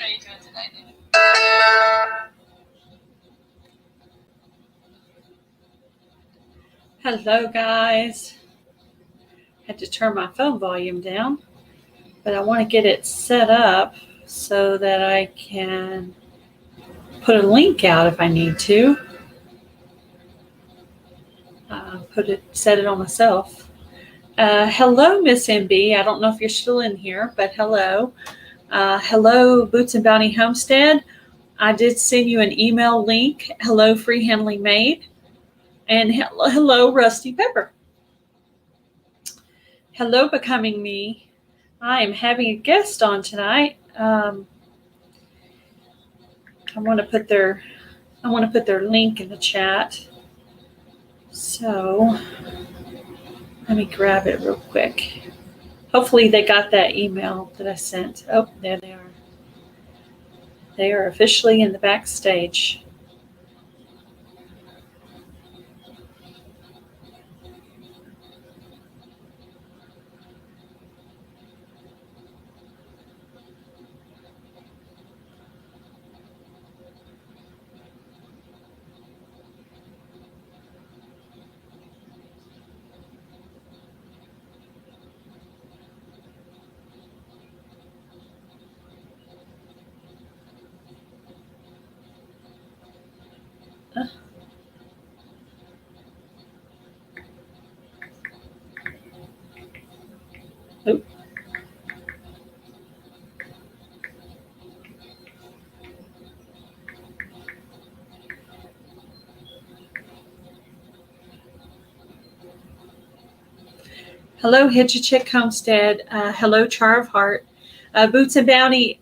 are you doing today, dude? Hello, guys. Had to turn my phone volume down, but I want to get it set up so that I can put a link out if I need to. Set it on myself. Hello, Miss MB. I don't know if you're still in here, but hello. Hello, Boots and Bounty Homestead. I did send you an email link. Hello, Free Handling Maid. And hello, Rusty Pepper. Hello, Becoming Me. I am having a guest on tonight. I want to put their link in the chat. So let me grab it real quick. Hopefully they got that email that I sent. Oh, there they are. They are officially in the backstage. Oop. Hello, Hitchachick Homestead. Hello, Char of Heart. Boots and Bounty,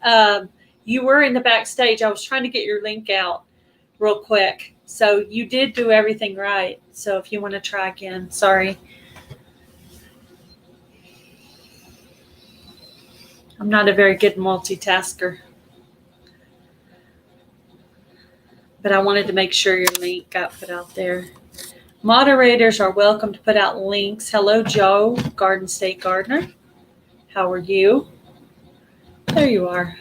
you were in the backstage. I was trying to get your link out real quick. So you did do everything right. So if you want to try again, sorry. I'm not a very good multitasker. But I wanted to make sure your link got put out there. Moderators are welcome to put out links. Hello, Joe, Garden State Gardener. How are you? There you are.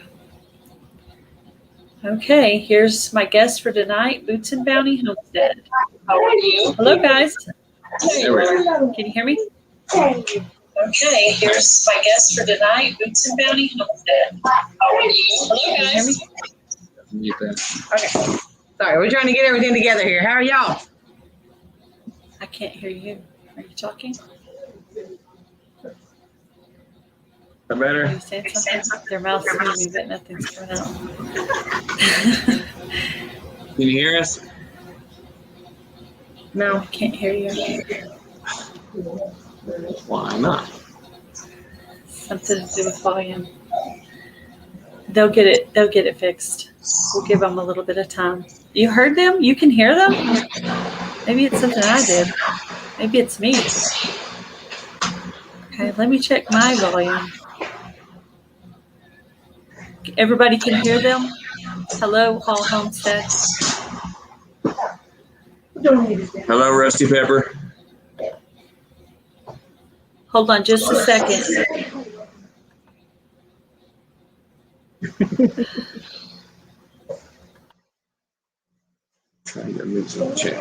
Okay, here's my guest for tonight, Boots and Bounty Homestead. How are you? Hello, guys. Can you hear me? Okay, here's my guest for tonight, Boots and Bounty Homestead. How are you? Hello, guys. Can you hear me? Okay. Sorry, we're trying to get everything together here. How are y'all? I can't hear you. Are you talking? That better? Are you saying something? Their mouth's moving, but nothing's coming out. Can you hear us? No. I can't hear you. Why not? Something to do with volume. They'll get it fixed. We'll give them a little bit of time. You heard them? You can hear them? Maybe it's something I did. Maybe it's me. Okay, let me check my volume. Everybody can hear them? Hello, Hall Homestead. Hello, Rusty Pepper. Hold on just a second. Trying to move some check.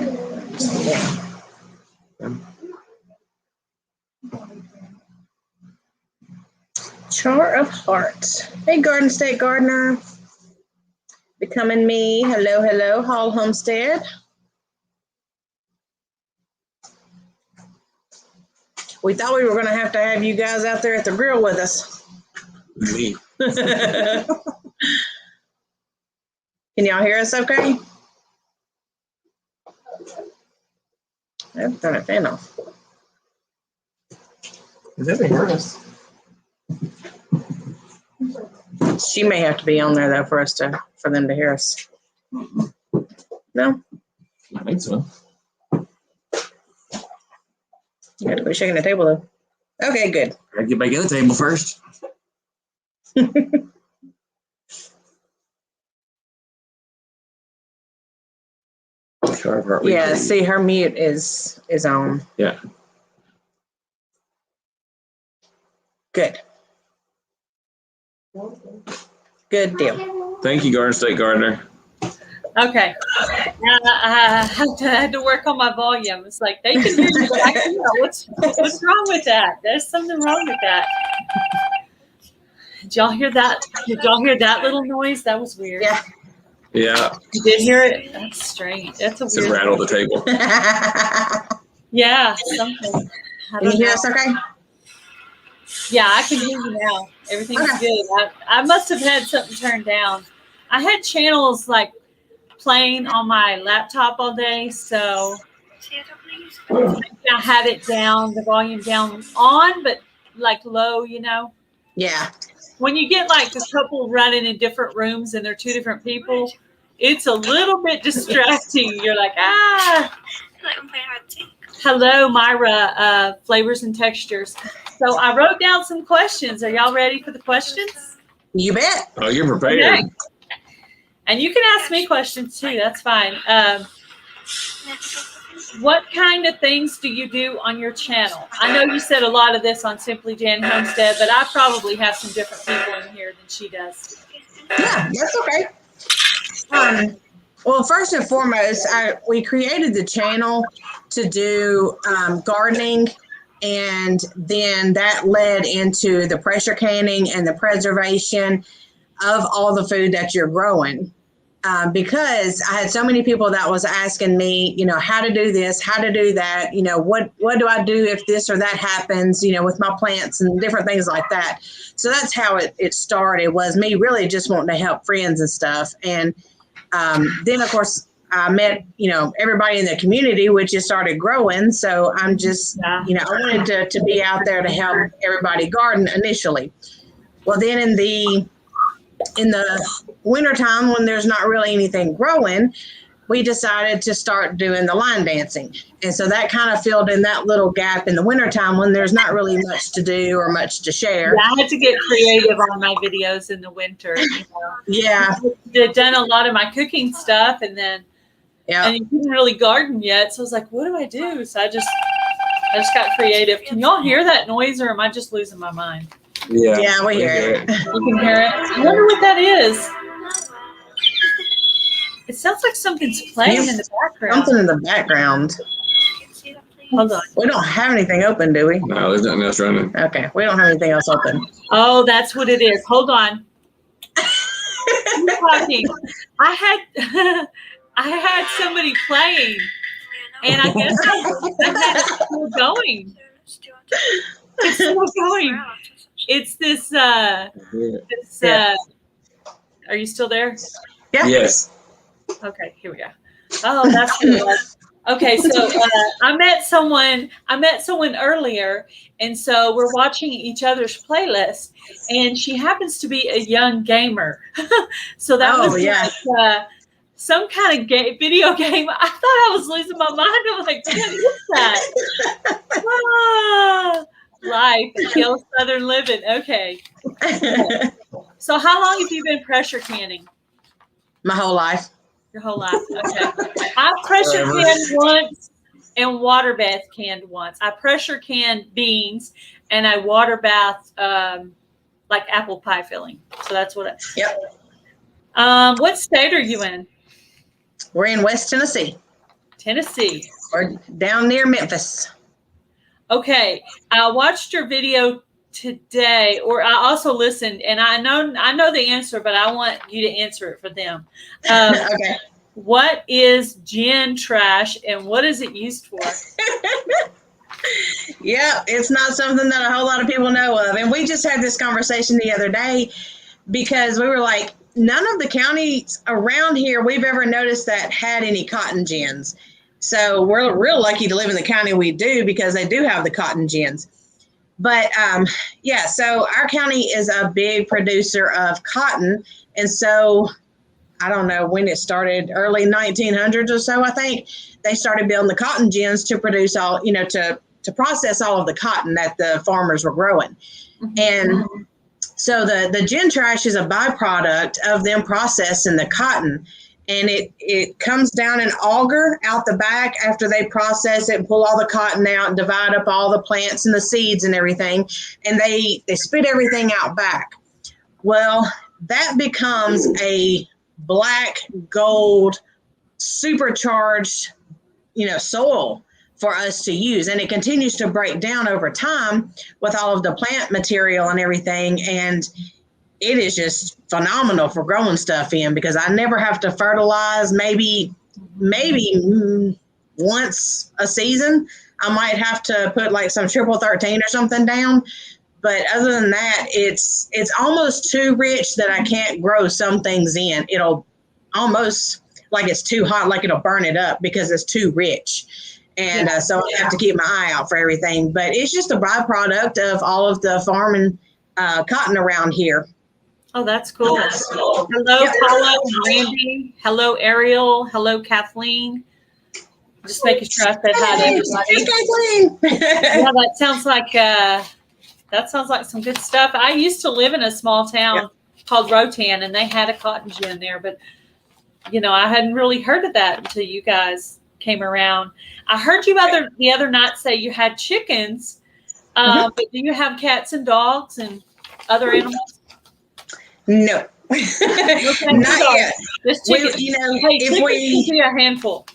Char of Heart. Hey, Garden State Gardener. Becoming Me. Hello, hello, Hall Homestead. We thought we were going to have you guys out there at the grill with us. Me. Can y'all hear us okay? I've turned a fan off. They hear us. She may have to be on there though for them to hear us. No? I think so. You got to quit shaking the table though. Okay, good. Gotta get back at the table first. Yeah, see, her mute is on. Yeah. Good. Good deal. Thank you, Garden State Gardener. Okay. I had to work on my volume. It's like they can hear you, but I can hear. What's wrong with that? There's something wrong with that. Did y'all hear that? Did y'all hear that little noise? That was weird. Yeah. Yeah. You did hear it? That's strange. That's a Just weird. rattle the table. Yeah, something. Can you hear us okay? Yeah, I can hear you now. Everything's Okay. good. I must have had something turned down. I had channels like playing on my laptop all day, so I had it down, the volume down on, but like low, you know. Yeah. When you get like a couple running in different rooms and they're two different people, it's a little bit distracting. You're like, ah. Hello, Myra, Flavors and Textures. So I wrote down some questions. Are y'all ready for the questions? You bet. Oh, you're prepared. Okay. And you can ask me questions too. That's fine. What kind of things do you do on your channel? I know you said a lot of this on Simply Jan Homestead, but I probably have some different people in here than she does. Yeah, that's okay. Well, first and foremost, we created the channel to do gardening, and then that led into the pressure canning and the preservation of all the food that you're growing. Because I had so many people that was asking me, you know, how to do this, how to do that, you know, what do I do if this or that happens, you know, with my plants and different things like that. So that's how it started, was me really just wanting to help friends and stuff. And then, of course, I met, you know, everybody in the community, which just started growing. So I'm just, you know, I wanted to be out there to help everybody garden initially. Well, then in the wintertime, when there's not really anything growing, we decided to start doing the line dancing. And so that kind of filled in that little gap in the wintertime when there's not really much to do or much to share. Yeah, I had to get creative on my videos in the winter. You know. Yeah. I've done a lot of my cooking stuff, and then Yeah. and you couldn't really garden yet. So I was like, what do I do? So I just got creative. Can y'all hear that noise, or am I just losing my mind? Yeah, we hear it. You can hear it. I wonder what that is. It sounds like something's playing in the background. Something in the background. Hold on. We don't have anything open, do we? No, there's nothing else running. Okay, we don't have anything else open. Oh, that's what it is. Hold on. Keep talking. I had somebody playing, and I guess I had it still going. It's still going. It's this. Are you still there? Yeah. Yes. Okay, here we go. Oh, that's what it was. Okay, so I met someone earlier, and so we're watching each other's playlist, and she happens to be a young gamer. So that was like, some kind of video game. I thought I was losing my mind. I'm like, what is that? Life, Gail Southernliving. Okay. So how long have you been pressure canning? My whole life. Your whole life. Okay. I pressure canned once and water bath canned once. I pressure canned beans and I water bath like apple pie filling. So that's what it. Yep. What state are you in? We're in West Tennessee. Tennessee. Or down near Memphis. Okay. I watched your video today, or I also listened, and I know the answer, but I want you to answer it for them. Okay. What is gin trash, and what is it used for? Yeah, it's not something that a whole lot of people know of. And we just had this conversation the other day because we were like, none of the counties around here we've ever noticed that had any cotton gins. So we're real lucky to live in the county we do, because they do have the cotton gins. But yeah, so our county is a big producer of cotton. And so I don't know when it started, early 1900s or so, I think they started building the cotton gins to produce all, you know, to process all of the cotton that the farmers were growing. Mm-hmm. And so the gin trash is a byproduct of them processing the cotton. And it comes down an auger out the back after they process it and pull all the cotton out and divide up all the plants and the seeds and everything. And they spit everything out back. Well, that becomes a black gold supercharged, soil for us to use. And it continues to break down over time with all of the plant material and everything. And it is just phenomenal for growing stuff in, because I never have to fertilize. Maybe once a season, I might have to put like some triple 13 or something down. But other than that, it's almost too rich that I can't grow some things in. It'll almost like it's too hot, like it'll burn it up because it's too rich. And so I have to keep my eye out for everything. But it's just a byproduct of all of the farming cotton around here. Oh, that's cool. Hello, Paula and Randy. Hello, Ariel. Hello, Kathleen. Just making sure I said hi to everybody. Kathleen. Yeah, that sounds like some good stuff. I used to live in a small town called Rotan, and they had a cotton gin there, but I hadn't really heard of that until you guys came around. I heard you the other night say you had chickens, but do you have cats and dogs and other animals? No. Not yet. Just chickens. If we can be a handful.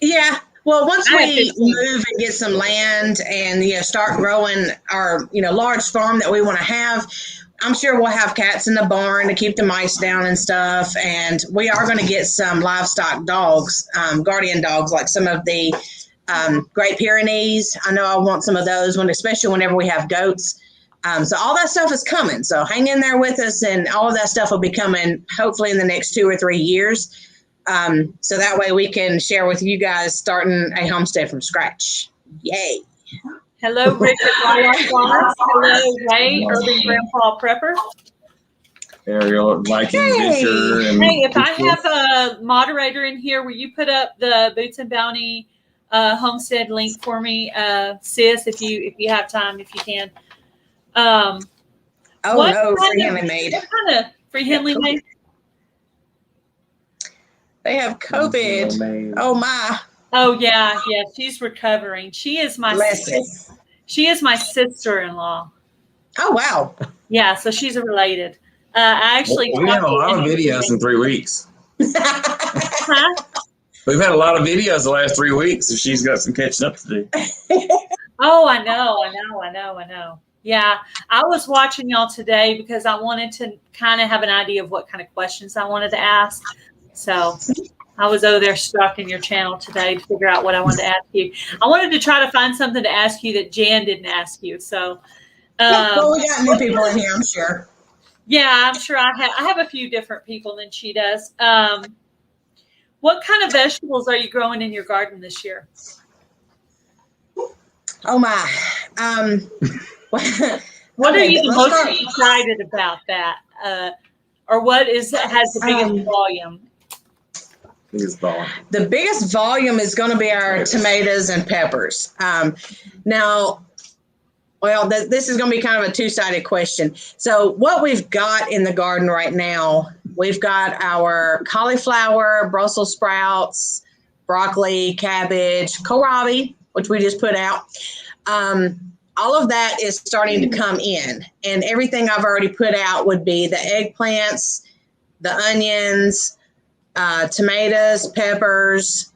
Yeah. Well, once we move and get some land and start growing our large farm that we want to have, I'm sure we'll have cats in the barn to keep the mice down and stuff. And we are going to get some livestock dogs, guardian dogs, like some of the Great Pyrenees. I know I want some of those, especially whenever we have goats. So all that stuff is coming. So hang in there with us, and all of that stuff will be coming hopefully in the next 2 or 3 years. So that way we can share with you guys starting a homestead from scratch. Yay. Hello, Rick at Hello, Ray, Urban Grandpa Prepper. Ariel, Viking Adventure. Hey, if I have a moderator in here, will you put up the Boots and Bounty homestead link for me, sis, if you have time, if you can. Free-handling maid. What kind of free-handling maid? They have COVID. Oh my. Oh yeah, she's recovering. She is my sister-in-law. Oh wow. Yeah, so she's related. I actually we have a lot of videos in 3 weeks. Huh? We've had a lot of videos the last 3 weeks, so she's got some catching up to do. Oh, I know. Yeah, I was watching y'all today because I wanted to kind of have an idea of what kind of questions I wanted to ask. So I was over there stalking your channel today to figure out what I wanted to ask you. I wanted to try to find something to ask you that Jan didn't ask you. So, well, we got new people in here, I'm sure. Yeah, I'm sure I have a few different people than she does. What kind of vegetables are you growing in your garden this year? Oh my. What are you the most excited about that? Or what has the biggest volume? The biggest volume is going to be our tomatoes and peppers. Now, this is going to be kind of a two-sided question. So what we've got in the garden right now, we've got our cauliflower, Brussels sprouts, broccoli, cabbage, kohlrabi, which we just put out. All of that is starting to come in. And everything I've already put out would be the eggplants, the onions, tomatoes, peppers,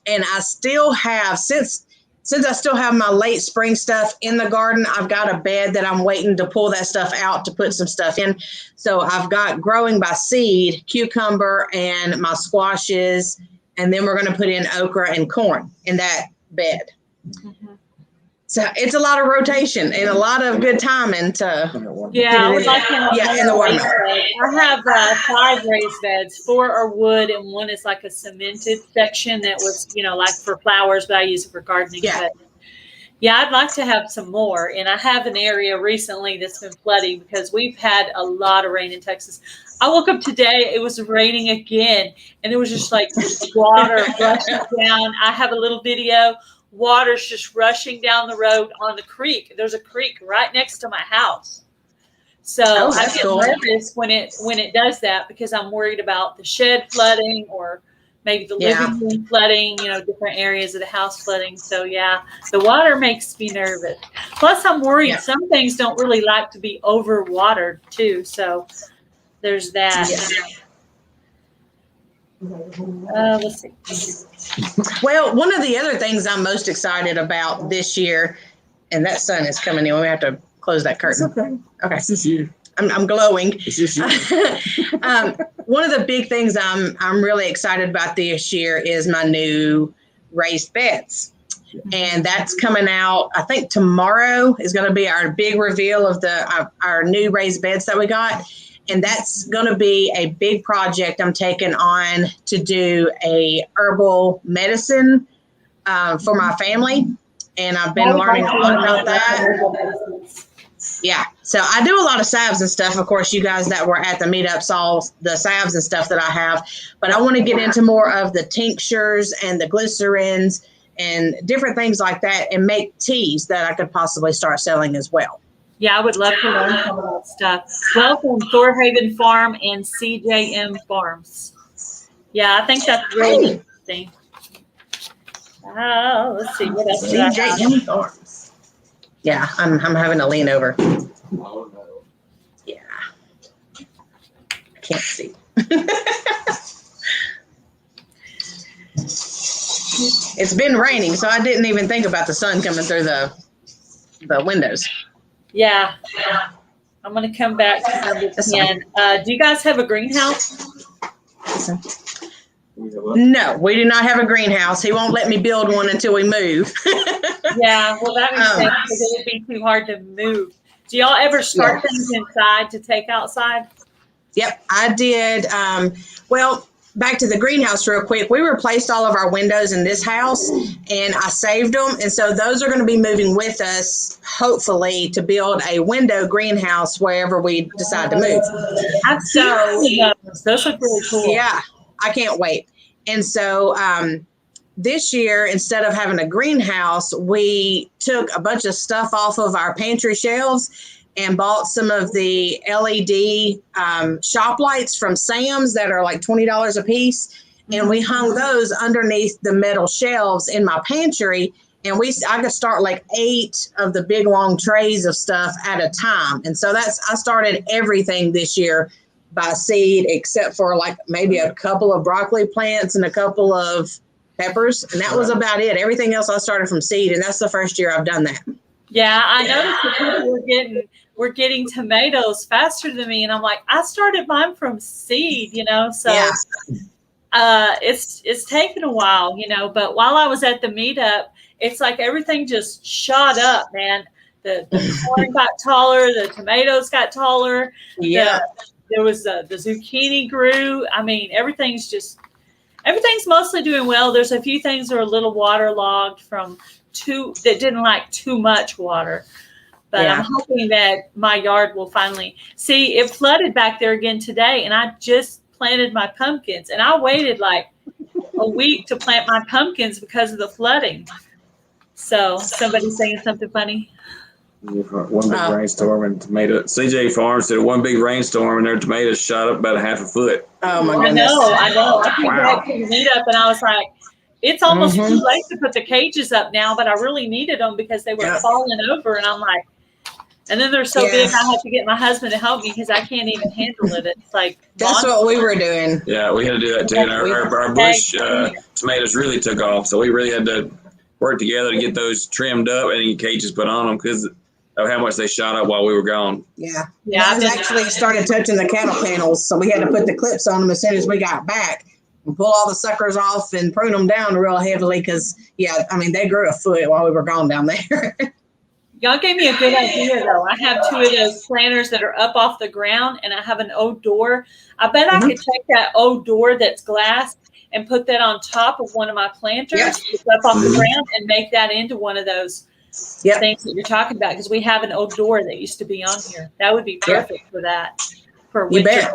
and I still have, since I still have my late spring stuff in the garden, I've got a bed that I'm waiting to pull that stuff out to put some stuff in. So I've got growing by seed, cucumber and my squashes, and then we're going to put in okra and corn in that bed. Mm-hmm. So it's a lot of rotation and a lot of good timing to I would like in the watermelon. I have 5 raised beds. 4 are wood and 1 is like a cemented section that was, like for flowers, but I use it for gardening. Yeah. But I'd like to have some more. And I have an area recently that's been flooding because we've had a lot of rain in Texas. I woke up today, it was raining again, and it was just like water rushing down. I have a little video. Water's just rushing down the road on the creek. There's a creek right next to my house. So I get nervous when it does that because I'm worried about the shed flooding or maybe the living room flooding, different areas of the house flooding. So the water makes me nervous. Plus I'm worried some things don't really like to be overwatered too. So there's that. Let's see. Well, one of the other things I'm most excited about this year, and that sun is coming in. We have to close that curtain. It's okay. Okay. It's just you. I'm glowing. It's just you. One of the big things I'm really excited about this year is my new raised beds. And that's coming out, I think tomorrow is going to be our big reveal of our new raised beds that we got. And that's going to be a big project I'm taking on to do a herbal medicine for my family. And I've been learning a lot about that. Yeah. So I do a lot of salves and stuff. Of course, you guys that were at the meetup saw the salves and stuff that I have. But I want to get into more of the tinctures and the glycerins and different things like that and make teas that I could possibly start selling as well. Yeah, I would love to learn some of that stuff. Welcome, Thorhaven Farm and CJM Farms. Yeah, I think that's really interesting. Let's see, what else do I have? CJM Farms. Yeah, I'm having to lean over. Yeah. I can't see. It's been raining, so I didn't even think about the sun coming through the windows. Yeah. I'm going to come back to number 10. Do you guys have a greenhouse? No, we do not have a greenhouse. He won't let me build one until we move. Yeah, well, that makes sense because it would be too hard to move. Do y'all ever start things inside to take outside? Yep, I did. Well, back to the greenhouse real quick. We replaced all of our windows in this house and I saved them. And so those are going to be moving with us, hopefully, to build a window greenhouse wherever we decide to move. Those look really cool. Yeah, I can't wait. And so this year, instead of having a greenhouse, we took a bunch of stuff off of our pantry shelves and bought some of the LED shop lights from Sam's that are like $20 a piece. And we hung those underneath the metal shelves in my pantry. And I could start like 8 of the big long trays of stuff at a time. And so I started everything this year by seed, except for like maybe a couple of broccoli plants and a couple of peppers. And that was about it. Everything else I started from seed. And that's the first year I've done that. Yeah, I noticed that people were getting tomatoes faster than me, and I'm like, I started mine from seed, so it's taken a while, but while I was at the meetup, it's like everything just shot up, man. The corn got taller, the tomatoes got taller. Yeah. There was the zucchini grew. I mean, everything's mostly doing well. There's a few things that are a little waterlogged that didn't like too much water. But I'm hoping that my yard will finally see. It flooded back there again today, and I just planted my pumpkins, and I waited like a week to plant my pumpkins because of the flooding. So somebody's saying something funny. One big rainstorm and CJ Farms did one big rainstorm and their tomatoes shot up about 1/2 foot. Oh my goodness! I know. I came back to the meetup and I was like, it's almost too late to put the cages up now, but I really needed them because they were falling over, and I'm like. And then they're so big, I have to get my husband to help me because I can't even handle it. It's like that's what we were doing. Yeah, we had to do that too. And our bush tomatoes really took off, so we really had to work together to get those trimmed up and get cages put on them because of how much they shot up while we were gone. Yeah. I actually started touching the cattle panels, so we had to put the clips on them as soon as we got back and pull all the suckers off and prune them down real heavily because, they grew a foot while we were gone down there. Y'all gave me a good idea, though. I have 2 of those planters that are up off the ground, and I have an old door. I bet I could take that old door that's glass and put that on top of one of my planters that's up off the ground and make that into one of those things that you're talking about, because we have an old door that used to be on here. That would be perfect for that, for winter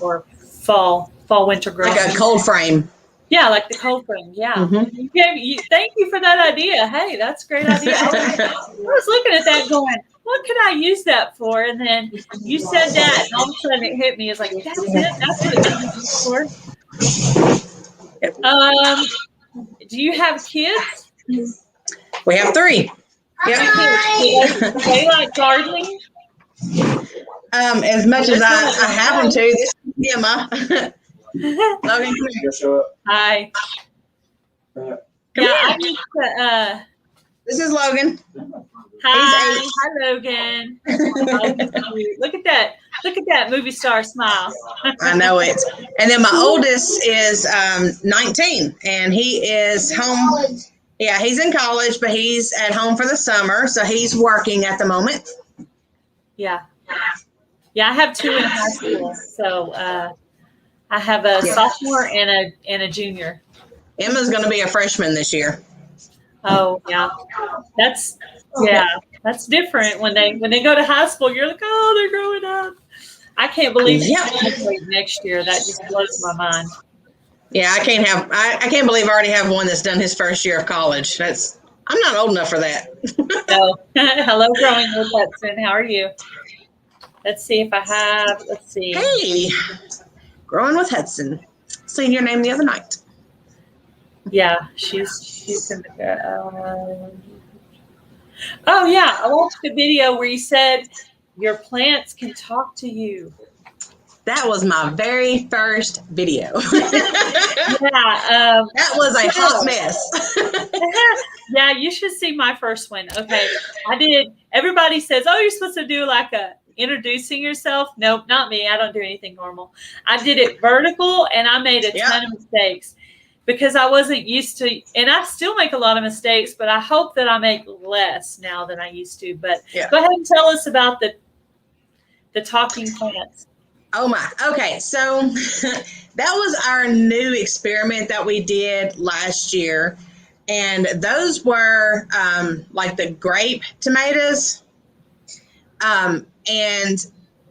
or fall, winter growing. Like a cold frame. Yeah, like the cold frame. Yeah. Thank you for that idea. Hey, that's a great idea. I was looking at that going, what could I use that for? And then you said that, and all of a sudden it hit me. It's like, that's it. That's what it's for. Do you have kids? We have 3. Do they like gardening? As much as I have them to. This is Emma. Logan, come here. Show up. Hi. Come I here. need to. This is Logan. Hi. Hi, Logan. Look at that. Look at that movie star smile. I know it. And then my oldest is 19, and he is home. Yeah, he's in college, but he's at home for the summer, so he's working at the moment. Yeah. Yeah, I have 2 in high school, so I have a sophomore and a junior. Emma's going to be a freshman this year. Oh yeah, that's different when they go to high school. You're like, oh, they're growing up. I can't believe it's graduate next year. That just blows my mind. Yeah, I can't believe I already have one that's done his first year of college. I'm not old enough for that. So, hello, growing with Hudson. How are you? Let's see if I have. Let's see. Hey, growing with Hudson. Seen your name the other night. Yeah, she's in the. Oh yeah, I watched the video where you said your plants can talk to you. That was my very first video. Yeah, that was a hot mess. Yeah, you should see my first one. Okay, I did. Everybody says, "Oh, you're supposed to do like a introducing yourself." Nope, not me. I don't do anything normal. I did it vertical, and I made a ton of mistakes because I wasn't used to. And I still make a lot of mistakes, but I hope that I make less now than I used to. But go ahead and tell us about the talking plants. Oh my. Okay. So that was our new experiment that we did last year. And those were like the grape tomatoes. And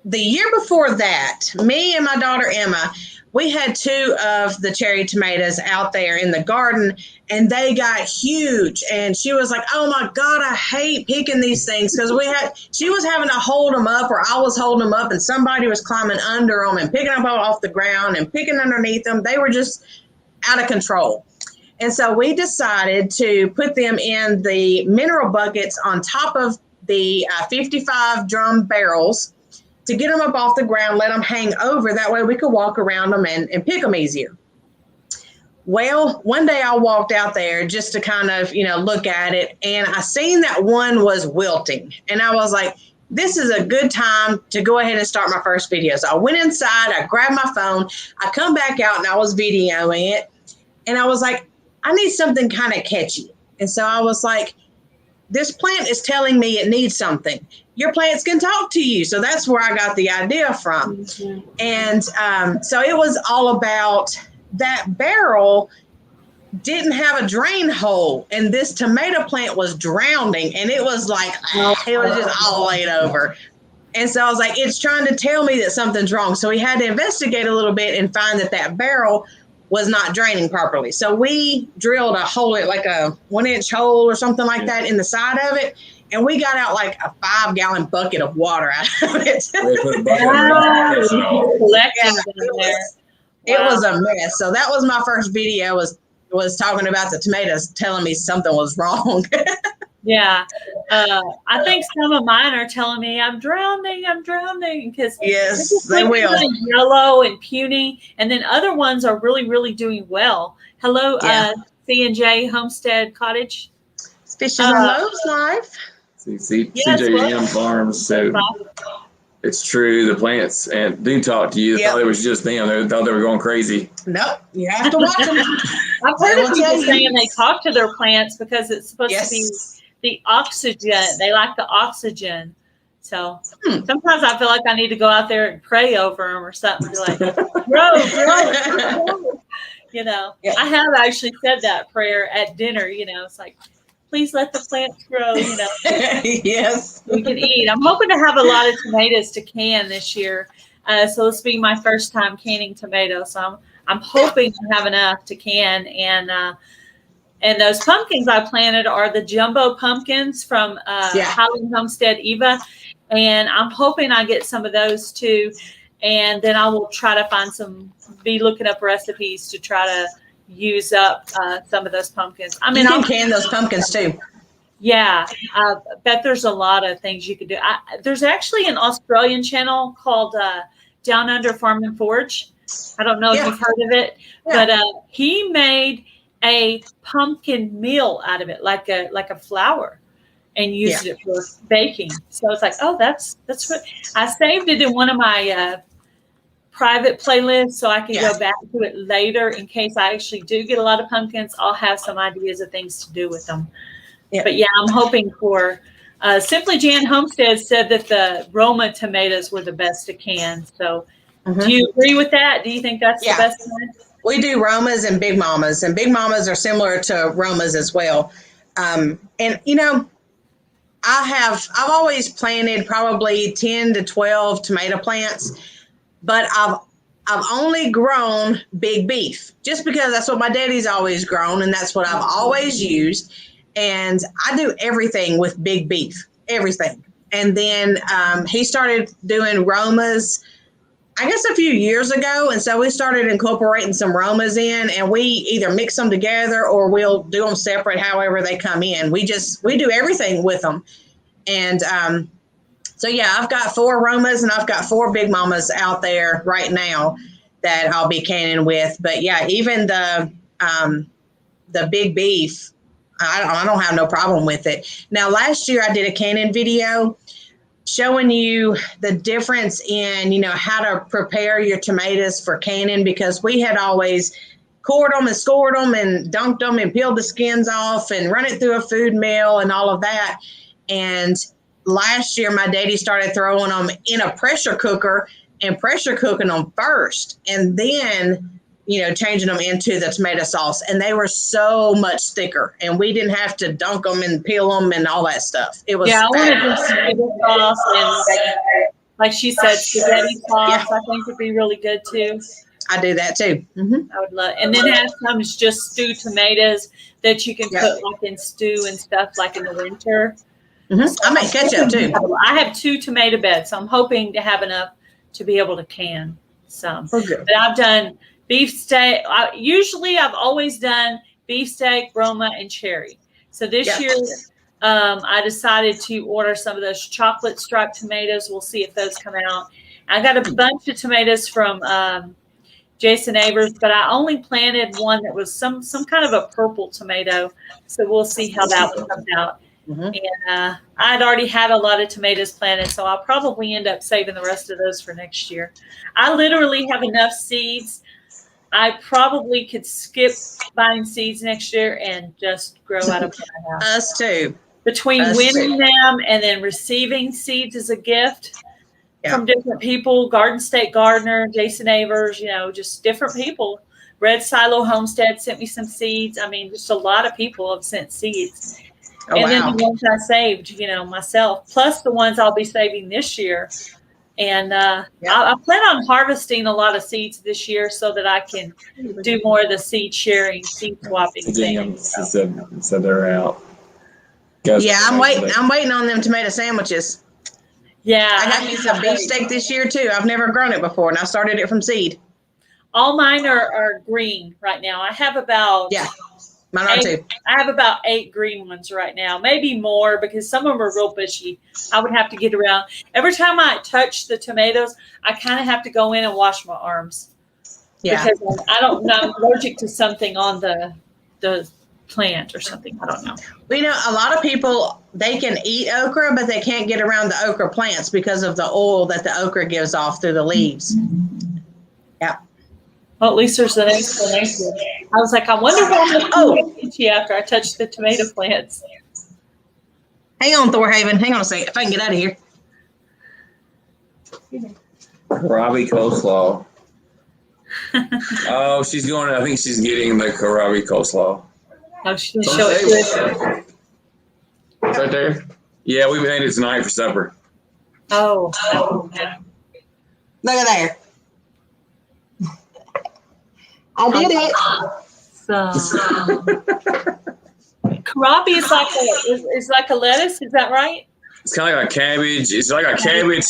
the year before that, me and my daughter Emma, we had 2 of the cherry tomatoes out there in the garden, and they got huge. And she was like, "Oh my God, I hate picking these things," because she was having to hold them up, or I was holding them up, and somebody was climbing under them and picking them off the ground and picking underneath them. They were just out of control. And so we decided to put them in the mineral buckets on top of the 55 drum barrels to get them up off the ground, let them hang over. That way we could walk around them and pick them easier. Well, one day I walked out there just to kind of, look at it, and I seen that one was wilting. And I was like, this is a good time to go ahead and start my first video. So I went inside, I grabbed my phone, I come back out, and I was videoing it. And I was like, I need something kind of catchy. And so I was like, this plant is telling me it needs something. Your plants can talk to you. So that's where I got the idea from. Mm-hmm. And so it was all about that barrel didn't have a drain hole, and this tomato plant was drowning, and it was like, it was just all laid over. And so I was like, it's trying to tell me that something's wrong. So we had to investigate a little bit and find that barrel was not draining properly. So we drilled a hole, like a 1-inch hole or something like that in the side of it. And we got out like a 5-gallon bucket of water out of it. It was a mess. So that was my first video, was talking about the tomatoes, telling me something was wrong. Yeah. I think some of mine are telling me I'm drowning. Because yes, they will. Really yellow and puny. And then other ones are really, really doing well. Hello, C&J Homestead Cottage. Fishes and Loaves Live. CJM Farms. So it's true. The plants and do talk to you. They thought it was just them. They thought they were going crazy. Nope. You have to watch them. I've heard of people saying they talk to their plants because it's supposed to be the oxygen. They like the oxygen. So sometimes I feel like I need to go out there and pray over them or something. Be like, grow. I have actually said that prayer at dinner. It's like, please let the plants grow, Yes. We can eat. I'm hoping to have a lot of tomatoes to can this year. So this will be my first time canning tomatoes. So I'm hoping to have enough to can. And those pumpkins I planted are the jumbo pumpkins from Highland Homestead Eva. And I'm hoping I get some of those too. And then I will try to be looking up recipes to try to use up some of those pumpkins. I mean, I'll can those pumpkins too. Yeah, I bet there's a lot of things you could do. There's actually an Australian channel called Down Under Farm and Forge. I don't know if you've heard of it, but he made a pumpkin meal out of it, like a flour, and used it for baking. So it's like, oh, that's what I saved it in one of my private playlists, so I can go back to it later in case I actually do get a lot of pumpkins. I'll have some ideas of things to do with them. Yeah. But yeah, I'm hoping for Simply Jan Homestead said that the Roma tomatoes were the best to can. So do you agree with that? Do you think that's the best one? We do Romas and Big Mamas, and Big Mamas are similar to Romas as well. And you know, I've always planted probably 10 to 12 tomato plants, but I've only grown big beef just because that's what my daddy's always grown, and that's what I've always used. And I do everything with big beef, everything. And then he started doing Romas, I guess, a few years ago. And so we started incorporating some Romas in, and we either mix them together or we'll do them separate, however they come in. We do everything with them. And so, yeah, I've got 4 Romas and I've got 4 Big Mamas out there right now that I'll be canning with. But, yeah, even the big beef, I don't have no problem with it. Now, last year I did a canning video showing you the difference in, you know, how to prepare your tomatoes for canning, because we had always cored them and scored them and dunked them and peeled the skins off and run it through a food mill and all of that. And last year my daddy started throwing them in a pressure cooker and pressure cooking them first, and then, you know, changing them into the tomato sauce. And they were so much thicker, and we didn't have to dunk them and peel them and all that stuff. It was I wanted to tomato sauce and, like she said, spaghetti sauce. I think would be really good too. I do that too. I would love, and then have some just stewed tomatoes that you can put like in stew and stuff, like in the winter. I make ketchup too. I have 2 tomato beds, so I'm hoping to have enough to be able to can some. But I've done beef steak. I've always done beef steak, Roma, and cherry. So this year, I decided to order some of those chocolate striped tomatoes. We'll see if those come out. I got a bunch of tomatoes from Jason Avers, but I only planted one that was some kind of a purple tomato. So we'll see how that one comes out. And I'd already had a lot of tomatoes planted, so I'll probably end up saving the rest of those for next year. I literally have enough seeds. I probably could skip buying seeds next year and just grow out of my house. Us too. Between winning them and then receiving seeds as a gift from different people, Garden State Gardener, Jason Avers, you know, just different people. Red Silo Homestead sent me some seeds. I mean, just a lot of people have sent seeds. Then the ones I saved, you know, myself, plus the ones I'll be saving this year. And I plan on harvesting a lot of seeds this year so that I can do more of the seed sharing, seed swapping thing. So they're out. I'm waiting on them tomato sandwiches. Yeah. I got me some beef steak this year too. I've never grown it before, and I started it from seed. All mine are green right now. I have about mine are too. I have about 8 green ones right now, maybe more, because some of them are real bushy. I would have to get around. Every time I touch the tomatoes, I kind of have to go in and wash my arms. Because I don't know, I'm allergic to something on the plant or something. I don't know. Well, you know, a lot of people, they can eat okra, but they can't get around the okra plants because of the oil that the okra gives off through the leaves. Well, at least there's an explanation. I was like, I wonder why I'm itchy after I touched the tomato plants. Hang on, Thorhaven. Hang on a second. If I can get out of here. Kohlrabi coleslaw. Oh, she's going. I think she's getting the Kohlrabi coleslaw. Oh, she can show it to us. Right there. Yeah, we made it tonight for supper. Oh. Look at there. I did it. So, Kohlrabi is like a lettuce. Is that right? It's kind of like a cabbage. It's like a cabbage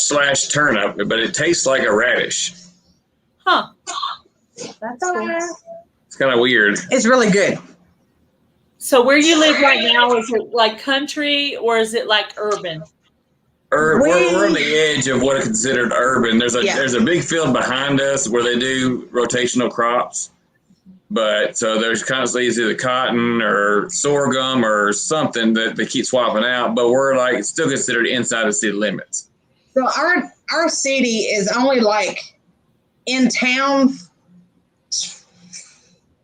/ turnip, but it tastes like a radish. Huh. That's cool. It's kind of weird. It's really good. So where you live right now, is it like country or is it like urban? We're on the edge of what is considered urban. There's a big field behind us where they do rotational crops. But so there's constantly either cotton or sorghum or something that they keep swapping out. But we're like still considered inside the city limits. So our city is only like in town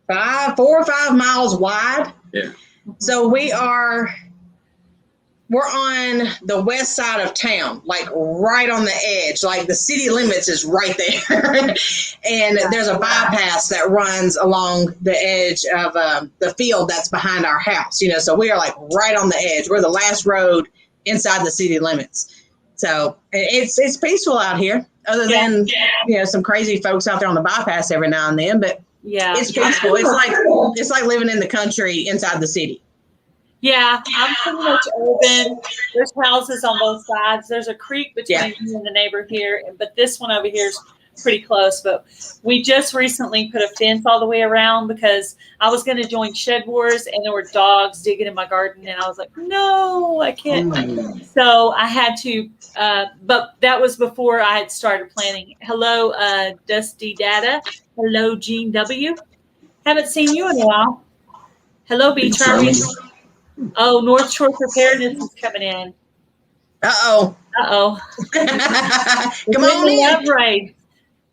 4 or 5 miles wide. Yeah. So we're on the west side of town, like right on the edge, like the city limits is right there. And there's a bypass that runs along the edge of the field that's behind our house, so we are like right on the edge. We're the last road inside the city limits. So it's peaceful out here, other than, some crazy folks out there on the bypass every now and then, but it's peaceful. It's like living in the country inside the city. Yeah, I'm pretty much urban. There's houses on both sides. There's a creek between me and the neighbor here, but this one over here is pretty close. But we just recently put a fence all the way around because I was going to join Shed Wars, and there were dogs digging in my garden, and I was like, no, I can't. So I had to, but that was before I had started planning. Hello, Dusty Data. Hello, Gene W. Haven't seen you in a while. Hello, B. Charlie. Oh, North Shore Preparedness is coming in. Uh-oh. Come on in. Love raid.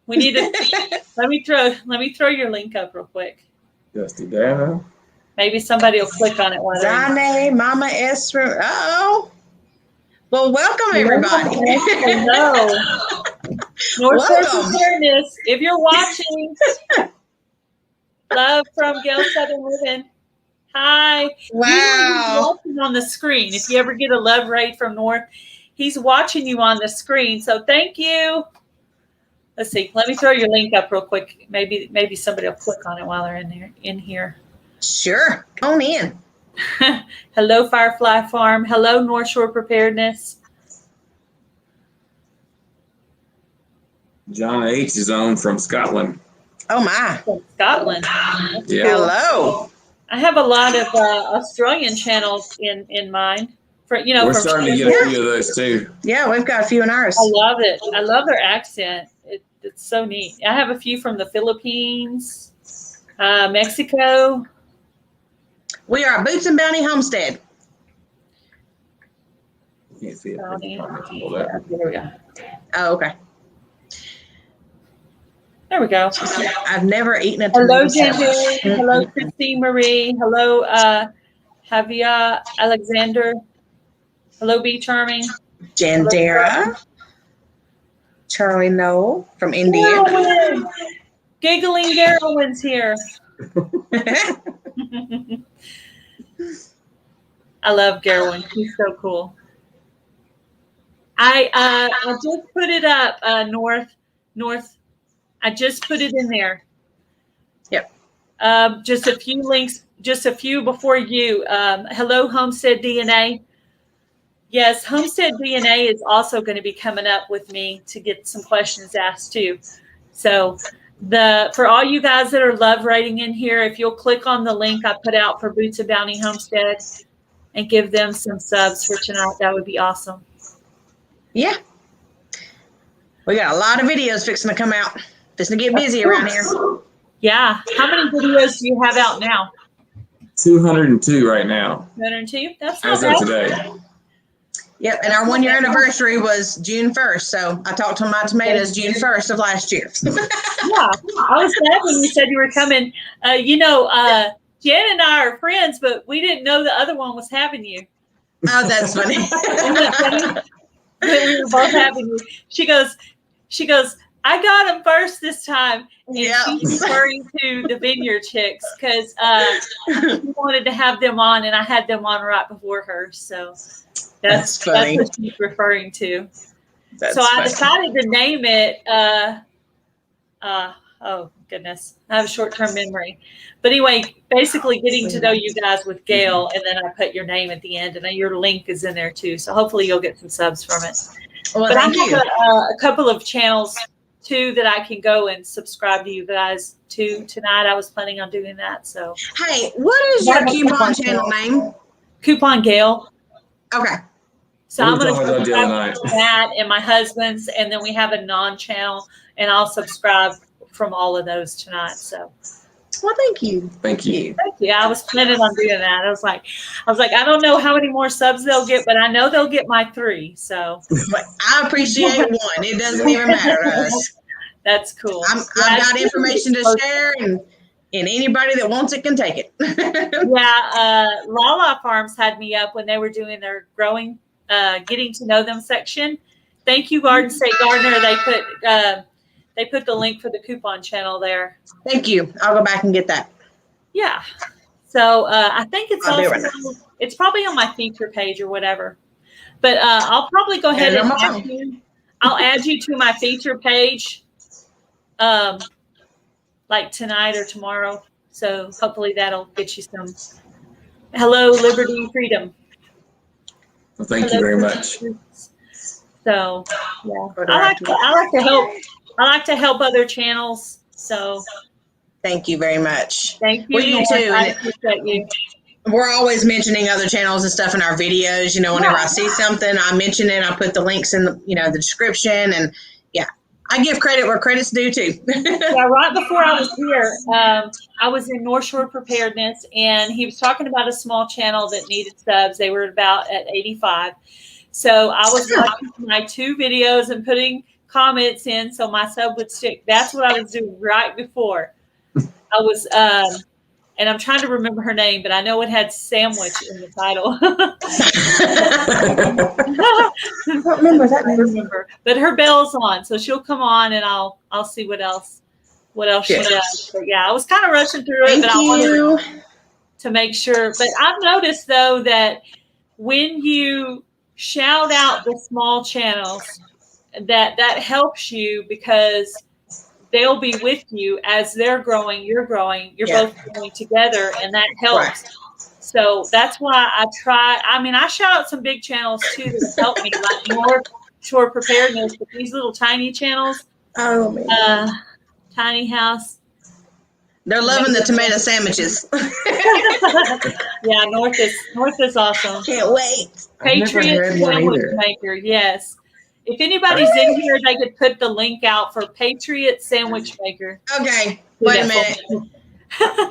We need to let me throw your link up real quick. Dusty Data. Maybe somebody will click on it. Zane, Mama Esther. Uh-oh. Well, welcome everybody. Hello. North Shore Preparedness. If you're watching, love from Gail Southernliving. Hi. Wow. He's watching on the screen. If you ever get a love raid from North, he's watching you on the screen. So thank you. Let's see. Let me throw your link up real quick. Maybe somebody will click on it while they're in here. Sure. Come on in. Hello, Firefly Farm. Hello, North Shore Preparedness. John H. is on from Scotland. Oh, my. From Scotland. Yeah. Hello. I have a lot of Australian channels in mind. We're starting to get a few of those too. Yeah, we've got a few in ours. I love it. I love their accent. It's so neat. I have a few from the Philippines, Mexico. We are Boots and Bounty Homestead. Can't see it. There we go. Oh, okay. There we go. I've never eaten a Hello, tomato Ginger. sandwich. Hello, Christine Marie. Hello, Javier Alexander. Hello, B Charming. Jandera. Charlie Noel from India. Garowin. Giggling Garowin's here. I love Garowin. He's so cool. I just put it up, North. I just put it in there. Yep. Just a few links, just a few before you. Hello, Homestead DNA. Yes, Homestead DNA is also going to be coming up with me to get some questions asked too. So for all you guys that are love writing in here, if you'll click on the link I put out for Boots and Bounty Homestead and give them some subs for tonight, that would be awesome. Yeah. We got a lot of videos fixing to come out. Fixing to get busy around here. Yeah. How many videos do you have out now? 202 right now. 202? That's not as of today. Yep, and our 1 year anniversary was June 1st. So I talked to my tomatoes June 1st of last year. Yeah. I was sad when you said you were coming. Jen and I are friends, but we didn't know the other one was having you. Oh, that's funny. Isn't that funny? We were both having you. She goes, I got them first this time. And she's referring to the Vineyard Chicks because she wanted to have them on, and I had them on right before her. So that's funny. That's what she's referring to. That's funny. I decided to name it. Oh, goodness. I have a short-term memory. But anyway, basically getting to know you guys with Gail, and then I put your name at the end, and your link is in there too. So hopefully you'll get some subs from it. Well, but I have a couple of channels 2 that I can go and subscribe to you guys to tonight. I was planning on doing that. So, hey, what is your coupon channel name? Coupon Gail. Okay. So I'm going to subscribe to that and my husband's, and then we have a non-channel, and I'll subscribe from all of those tonight. So, well, thank you. Thank you. Thank you. I was planning on doing that. I was like, I don't know how many more subs they'll get, but I know they'll get my 3. So I appreciate 1. It doesn't even matter to us. That's cool. I've got information to share, and anybody that wants it can take it. Yeah. Lala Farms had me up when they were doing their growing, getting to know them section. Thank you, Garden State Gardener. They put the link for the coupon channel there. Thank you. I'll go back and get that. Yeah. So I think it's probably on my feature page or whatever. But I'll probably go ahead and I'll add you to my feature page like tonight or tomorrow. So hopefully that'll get you some. Hello, Liberty, Freedom. Well, thank you very much. So yeah, I like to help other channels. So thank you very much. Thank you. Well, you too. I appreciate you. We're always mentioning other channels and stuff in our videos. Whenever I see something, I mention it. I put the links in the description, and yeah, I give credit where credit's due too. Yeah, right before I was here, I was in North Shore Preparedness, and he was talking about a small channel that needed subs. They were about at 85. So I was watching my 2 videos and putting comments in so my sub would stick. That's what I was doing right before. I was, and I'm trying to remember her name, but I know it had sandwich in the title. I don't remember that name. But her bell's on, so she'll come on, and I'll see what else she does. But yeah, I was kind of rushing through it, but I wanted to make sure. But I've noticed though that when you shout out the small channels, that helps you because they'll be with you as they're growing, you're growing, you're both growing together, and that helps. Right. So that's why I try. I mean, I shout out some big channels too that help me, like North Shore Preparedness, but these little tiny channels. Oh man. Tiny House. They're loving the tomato sandwiches. Yeah, North is awesome. Can't wait. Patriot Sandwich Maker, yes. If anybody's in here, they could put the link out for Patriot Sandwich Maker. Okay, wait a minute.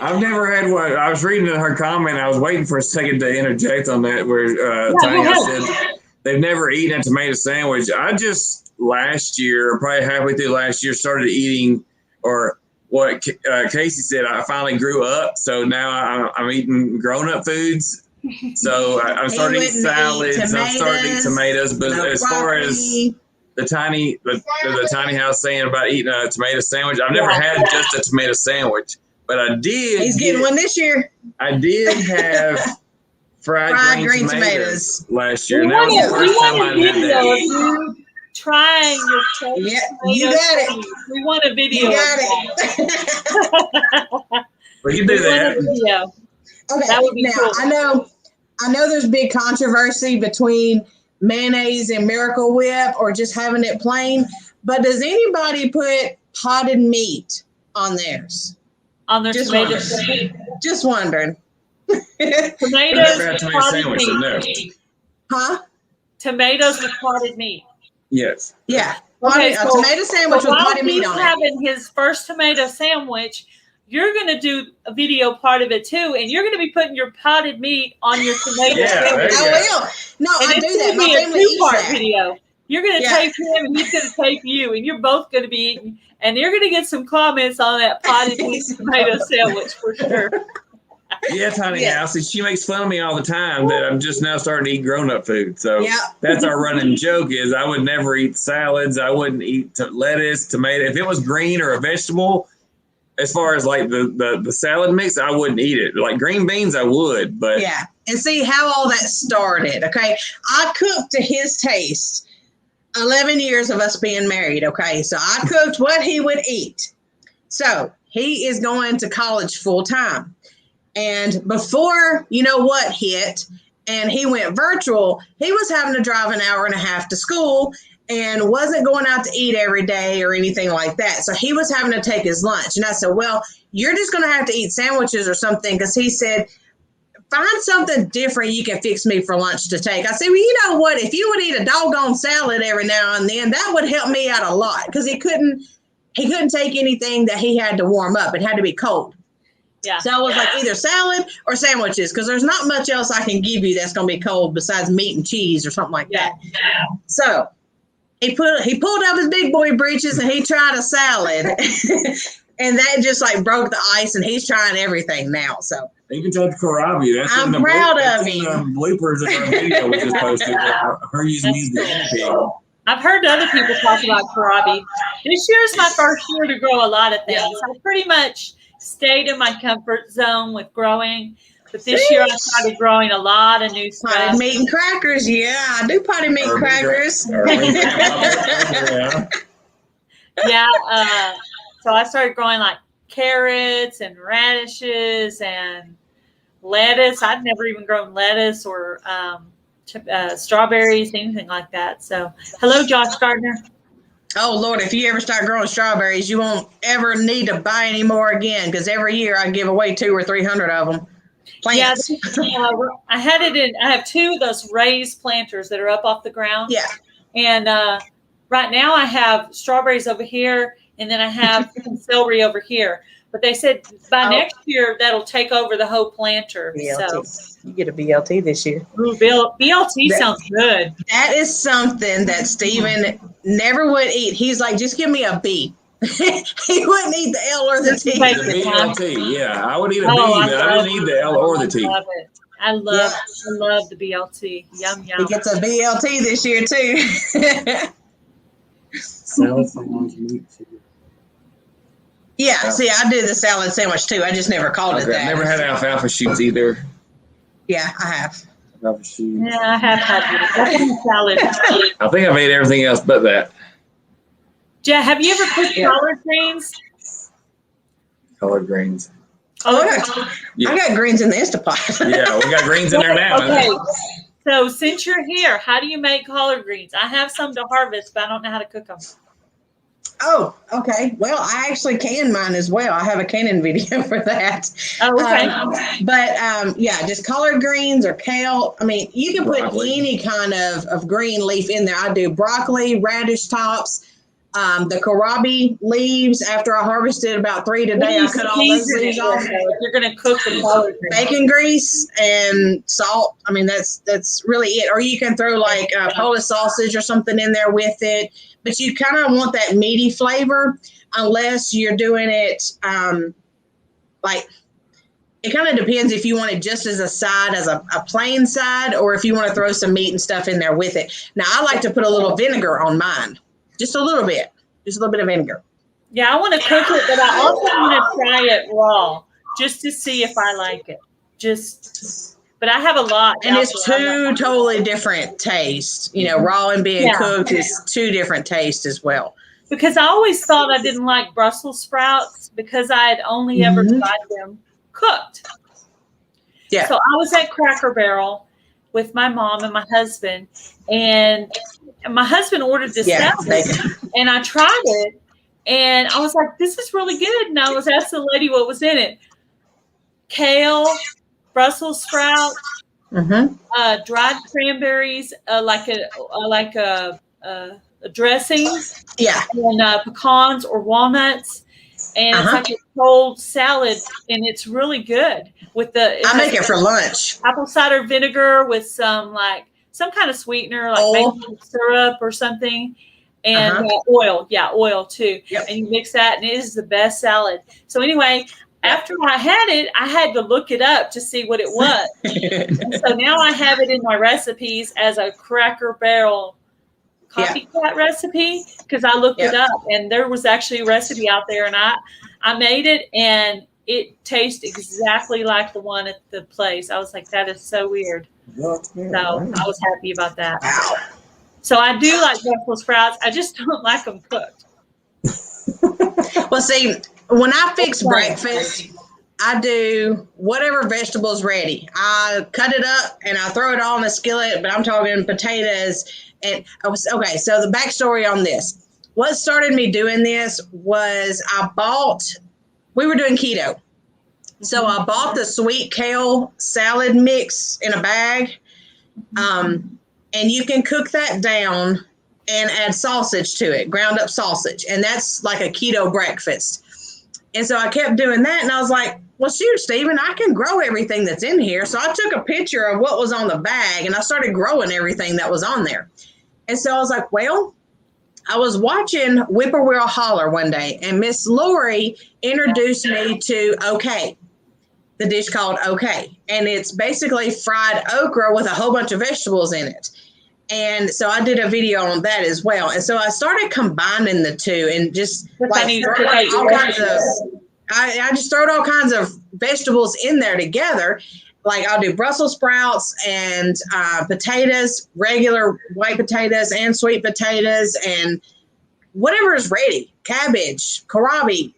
I've never had one. I was reading her comment. I was waiting for a second to interject on that where Tiny House said they've never eaten a tomato sandwich. I just last year, probably halfway through last year, started eating, or what Casey said, I finally grew up. So now I'm eating grown-up foods. So I'm starting to eat salads. I'm starting to eat tomatoes. But as far as the tiny house saying about eating a tomato sandwich, I've never had just a tomato sandwich. But I did. He's getting one this year. I did have fried green tomatoes last year. And that was the first time I had that. Trying your tomato. Yeah, you got it. We want a video. You got it. We can do that. Okay, that would be now cool. I know there's big controversy between mayonnaise and Miracle Whip or just having it plain, but does anybody put potted meat on theirs? On their tomatoes? Just wondering. Tomatoes with potted meat. Huh? Tomatoes with potted meat. Yes. Yeah. Okay, a tomato sandwich with potted meat on it. While he's having his first tomato sandwich, you're going to do a video part of it too, and you're going to be putting your potted meat on your tomato sandwich. I will. No, I do that. My family eats that. Video. You're going to tape him, and he's going to tape you, and you're both going to be eating, and you're going to get some comments on that potted meat tomato sandwich for sure. Yeah, Tiny House. And she makes fun of me all the time that I'm just now starting to eat grown-up food. So that's our running joke is I would never eat salads. I wouldn't eat lettuce, tomato. If it was green or a vegetable, as far as like the salad mix, I wouldn't eat it. Like green beans, I would. But yeah, and see how all that started. Okay, I cooked to his taste. 11 years of us being married. Okay, so I cooked what he would eat. So he is going to college full time. And before you know what hit, and he went virtual, he was having to drive an hour and a half to school. and wasn't going out to eat every day or anything like that. So he was having to take his lunch. And I said, well, you're just going to have to eat sandwiches or something, because he said, find something different you can fix me for lunch to take. I said, well, you know what? If you would eat a doggone salad every now and then, that would help me out a lot, because he couldn't take anything that he had to warm up. It had to be cold. Yeah. So I was like, either salad or sandwiches, because there's not much else I can give you that's going to be cold besides meat and cheese or something like that. So he pulled up his big boy breeches and he tried a salad. And that just like broke the ice, and he's trying everything now. So he even tried kohlrabi. I'm proud of him. The bloopers in our video we just posted. Her using these guinea pig. I've heard other people talk about kohlrabi. This year is my first year to grow a lot of things. I pretty much stayed in my comfort zone with growing, but this year I started growing a lot of new stuff. Potted meat and crackers. Yeah, I do potted meat and crackers. Yeah. So I started growing like carrots and radishes and lettuce. I'd never even grown lettuce or strawberries, anything like that. So hello, Josh Gardner. Oh, Lord, if you ever start growing strawberries, you won't ever need to buy any more again, because every year I give away 200 or 300 of them. Plants. Yeah, I have 2 of those raised planters that are up off the ground. Yeah. And right now I have strawberries over here, and then I have some celery over here. But they said by next year, that'll take over the whole planter. BLT. So you get a BLT this year. Ooh, BLT sounds good. That is something that Stephen never would eat. He's like, just give me a B. He wouldn't eat the L or the T. The BLT, yeah. I would eat a B, but I didn't eat the L or the T. I love it. I love the BLT. Yum, yum. He gets a BLT this year, too. Yeah, see, I do the salad sandwich too. I just never called it that. I never had alfalfa shoots either. Yeah, I have. Alfalfa shoots. Yeah, I have had salad. I think I've ate everything else but that. Yeah, have you ever cooked collard greens? Collard greens. Oh, I got greens in the Instapot. Yeah, we got greens in there now. Okay. So since you're here, how do you make collard greens? I have some to harvest, but I don't know how to cook them. Oh, okay. Well, I actually can mine as well. I have a canning video for that. Oh, okay. Yeah, just collard greens or kale. I mean, you can put any kind of green leaf in there. I do broccoli, radish tops, the kohlrabi leaves. After I harvested about 3 today, I cut all those leaves off. You're going to cook the collard greens. Bacon grease and salt. I mean, that's really it. Or you can throw like Polish sausage or something in there with it. But you kind of want that meaty flavor, unless you're doing it like, it kind of depends if you want it just as a side, as a plain side, or if you want to throw some meat and stuff in there with it. Now, I like to put a little vinegar on mine, just a little bit of vinegar. Yeah, I want to cook it, but I also want to try it raw, just to see if I like it. But I have a lot. And it's 2 totally different tastes. You know, raw and being cooked is 2 different tastes as well. Because I always thought I didn't like Brussels sprouts because I had only ever tried them cooked. Yeah. So I was at Cracker Barrel with my mom and my husband, and my husband ordered this salad, and I tried it, and I was like, this is really good. And I was asking the lady what was in it. Kale, Brussels sprouts, dried cranberries, like a dressing, and pecans or walnuts, and it's like a cold salad, and it's really good with I make it for lunch. Apple cider vinegar with some kind of sweetener, like maple syrup or something, and oil. Yeah, oil too. Yep. And you mix that, and it is the best salad. So anyway. After I had it, I had to look it up to see what it was. So now I have it in my recipes as a Cracker Barrel copycat recipe, because I looked it up, and there was actually a recipe out there, and I made it, and it tastes exactly like the one at the place. I was like, that is so weird. So I was happy about that. Wow. So I do like Brussels sprouts. I just don't like them cooked. Well, see, when I fix breakfast, I do whatever vegetables ready. I cut it up and I throw it all in a skillet, but I'm talking potatoes. And okay, so the backstory on this. What started me doing this was we were doing keto. So I bought the sweet kale salad mix in a bag. And you can cook that down and add sausage to it, ground up sausage. And that's like a keto breakfast. And so I kept doing that. And I was like, well, shoot, Stephen, I can grow everything that's in here. So I took a picture of what was on the bag and I started growing everything that was on there. And so I was like, well, I was watching Whippoorwill Holler one day and Miss Lori introduced me to the dish called Okay. And it's basically fried okra with a whole bunch of vegetables in it. And so I did a video on that as well. And so I started combining the two and just I just throwed all kinds of vegetables in there together. Like I'll do Brussels sprouts and potatoes, regular white potatoes and sweet potatoes and whatever is ready, cabbage, kohlrabi,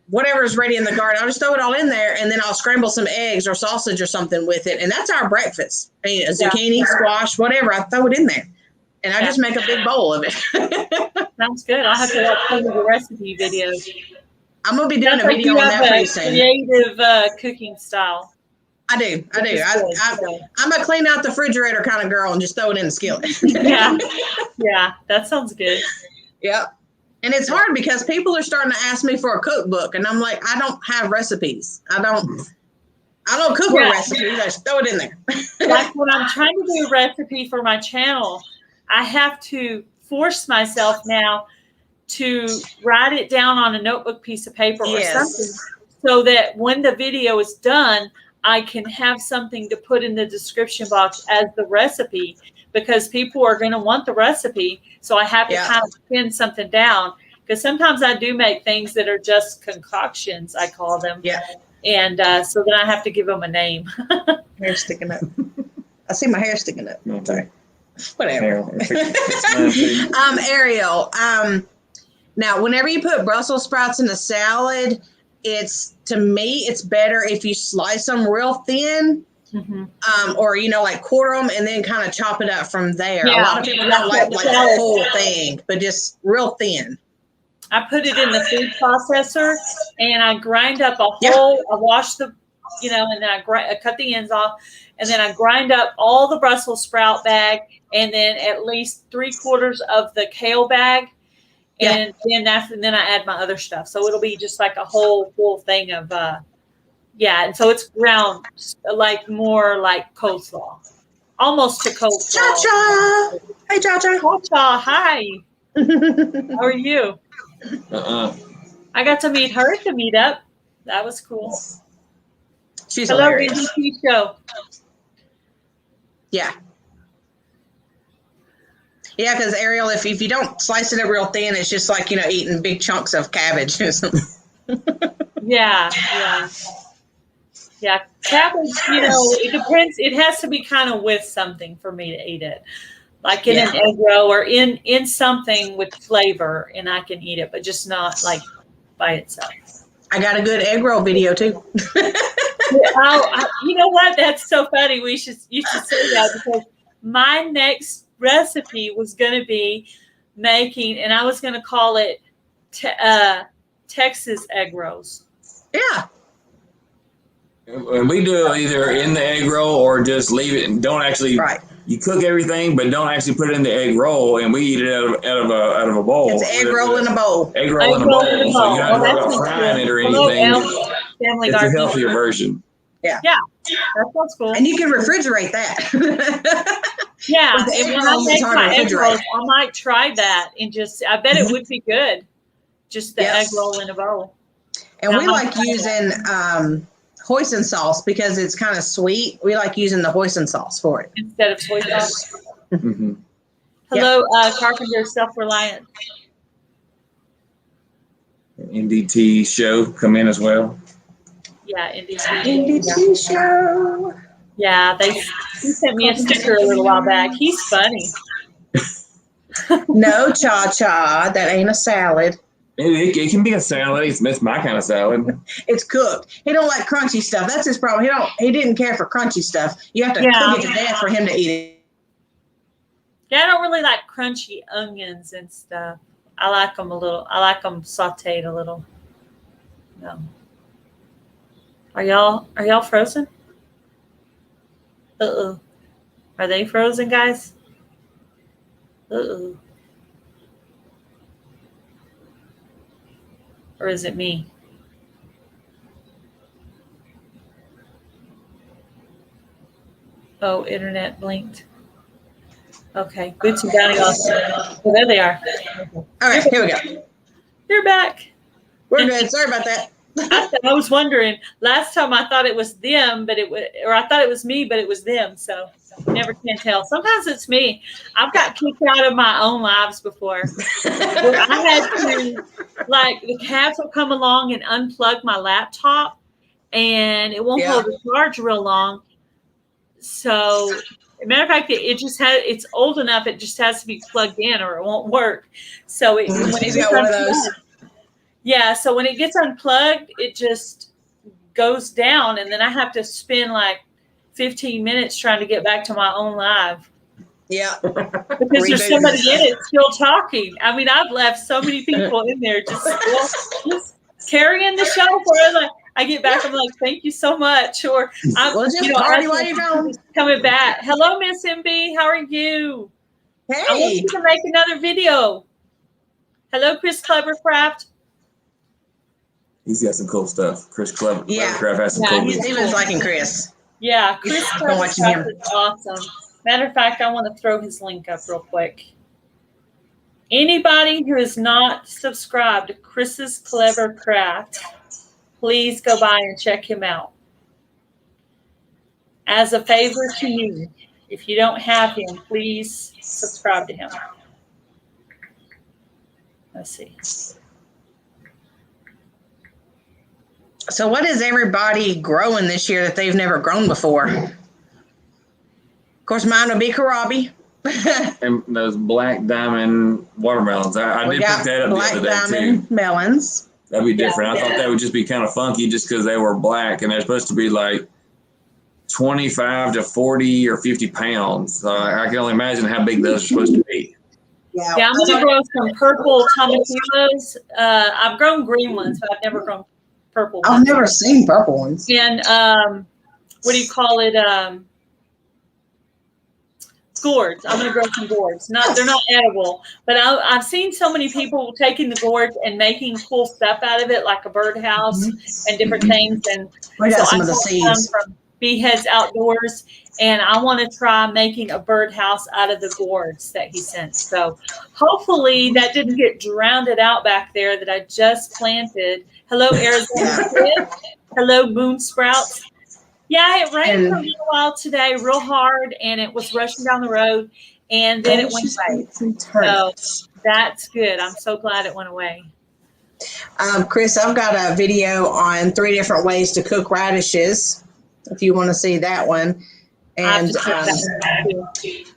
whatever is ready in the garden. I'll just throw it all in there and then I'll scramble some eggs or sausage or something with it. And that's our breakfast. I mean, zucchini, squash, whatever. I throw it in there and I just make a big bowl of it. Sounds good. I'll have to watch some of the recipe videos. I'm going to be doing a video on that pretty soon. Creative cooking style. I do. I'm a clean out the refrigerator kind of girl and just throw it in the skillet. Yeah, that sounds good. Yep. And it's hard because people are starting to ask me for a cookbook and I'm like, I don't have recipes. I don't cook with recipes. I just throw it in there. Like when I'm trying to do a recipe for my channel, I have to force myself now to write it down on a notebook piece of paper or something so that when the video is done, I can have something to put in the description box as the recipe because people are going to want the recipe. So I have to kind of pin something down because sometimes I do make things that are just concoctions, I call them. Yeah. And so then I have to give them a name. Hair sticking up. I see my hair sticking up. No, sorry. Whatever. Ariel, now whenever you put Brussels sprouts in a salad, to me, it's better if you slice them real thin, or, like quarter them and then kind of chop it up from there. Yeah. A lot of people don't like the whole thing, but just real thin. I put it in the food processor and I grind up a whole, I wash the, and then I cut the ends off and then I grind up all the Brussels sprout bag and then at least 3/4 of the kale bag. And then I add my other stuff. So it'll be just like a whole full thing of, and so it's ground, like more like coleslaw. Almost to coleslaw. Cha-cha! Hey, Cha-cha. Cha-cha, hi. How are you? I got to meet her at the meetup. That was cool. She's Hello, hilarious. NDT show. Yeah. Yeah, because Ariel, if you don't slice it up real thin, it's just like, eating big chunks of cabbage or something. Yeah. Cabbage, it depends. It has to be kind of with something for me to eat it. Like in an egg roll or in something with flavor, and I can eat it, but just not like by itself. I got a good egg roll video too. You know what? That's so funny. You should say that because my next recipe was going to be making, and I was going to call it Texas egg rolls. Yeah. And we do either in the egg roll or just leave it and don't actually. Right. You cook everything, but don't actually put it in the egg roll, and we eat it out of a bowl. It's egg roll in a bowl. Egg roll in a bowl. So you don't have to worry about frying it or anything. It's a healthier version. Yeah. Yeah. That sounds cool. And you can refrigerate that. Yeah. And when I make my egg rolls, I might try that and I bet it would be good. Just the egg roll in a bowl. And we like using hoisin sauce because it's kind of sweet. We like using the hoisin sauce for it. Instead of soy sauce. Hello, Carpenter Self-Reliant. NDT show come in as well. Yeah, NDT. NDT show. Yeah, he sent me a sticker a little while back. He's funny. No, Cha-Cha. That ain't a salad. It can be a salad. It's my kind of salad. It's cooked. He don't like crunchy stuff. That's his problem. He didn't care for crunchy stuff. You have to cook it to death for him to eat it. Yeah, I don't really like crunchy onions and stuff. I like them a little. I like them sauteed a little. No. Are y'all frozen? Uh-oh. Are they frozen, guys? Uh-oh. Or is it me? Oh, internet blinked. Okay. Boots and Bounty also. Oh, there they are. All right, here we go. You're back. We're good. Sorry about that. I was wondering. Last time I thought it was them, but I thought it was me, but it was them. So you never can tell. Sometimes it's me. I've got kicked out of my own lives before. I had to, like, the cats will come along and unplug my laptop, and it won't hold the charge real long. So, as a matter of fact, it's old enough. It just has to be plugged in, or it won't work. So when he's got one of those. Yeah, so when it gets unplugged, it just goes down, and then I have to spend like 15 minutes trying to get back to my own live. Yeah. Because there's somebody in it still talking. I mean, I've left so many people in there just carrying the show for us. I get back, I'm like, thank you so much. Or I'm party while you're gone. Coming back. Hello, Miss MB. How are you? Hey. I want you to make another video. Hello, Chris Clevercraft. He's got some cool stuff. Chris Clevercraft has some cool stuff. He was liking Chris. Yeah, Chris Clevercraft is awesome. Matter of fact, I want to throw his link up real quick. Anybody who is not subscribed to Chris's Clevercraft, please go by and check him out. As a favor to you, if you don't have him, please subscribe to him. Let's see. So what is everybody growing this year that they've never grown before? Of course, mine would be kohlrabi. And those black diamond watermelons. I did pick that up the other day, too. Black diamond melons. That'd be different. I thought that would just be kind of funky just because they were black, and they're supposed to be like 25 to 40 or 50 pounds. I can only imagine how big those are supposed to be. Yeah, I'm going to grow some purple tomatillos. I've grown green ones, but I've never grown purple ones. I've never seen purple ones. And what do you call it? Gourds. I'm going to grow some gourds. They're not edible, but I've seen so many people taking the gourds and making cool stuff out of it, like a birdhouse and different things. And we got some of the seeds from Beeheads Outdoors, and I want to try making a birdhouse out of the gourds that he sent. So hopefully that didn't get drowned out back there that I just planted. Hello, Arizona. Hello, Moon Sprouts. Yeah, it rained for a little while today, real hard, and it was rushing down the road, and then it went away. So that's good. I'm so glad it went away. Chris, I've got a video on 3 different ways to cook radishes, if you want to see that one. And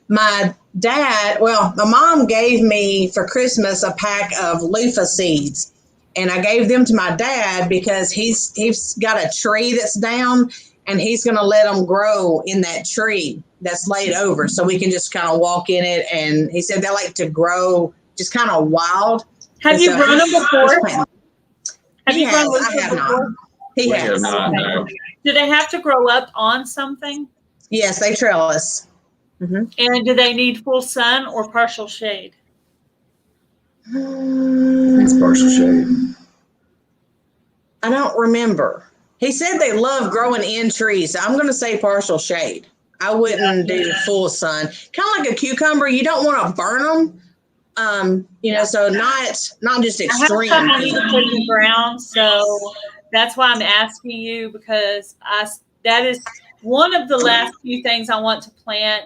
my mom gave me for Christmas a pack of loofah seeds, and I gave them to my dad because he's got a tree that's down, and he's going to let them grow in that tree that's laid over, so we can just kind of walk in it. And he said they like to grow just kind of wild. Have you grown them before? Have you grown them before? He has. No. Do they have to grow up on something? Yes, they trellis. Mm-hmm. And do they need full sun or partial shade? It's partial shade. I don't remember. He said they love growing in trees. So I'm going to say partial shade. I wouldn't do full sun. Kind of like a cucumber. You don't want to burn them. So not just extreme. I need to put in the ground, so that's why I'm asking you, because that is one of the last few things I want to plant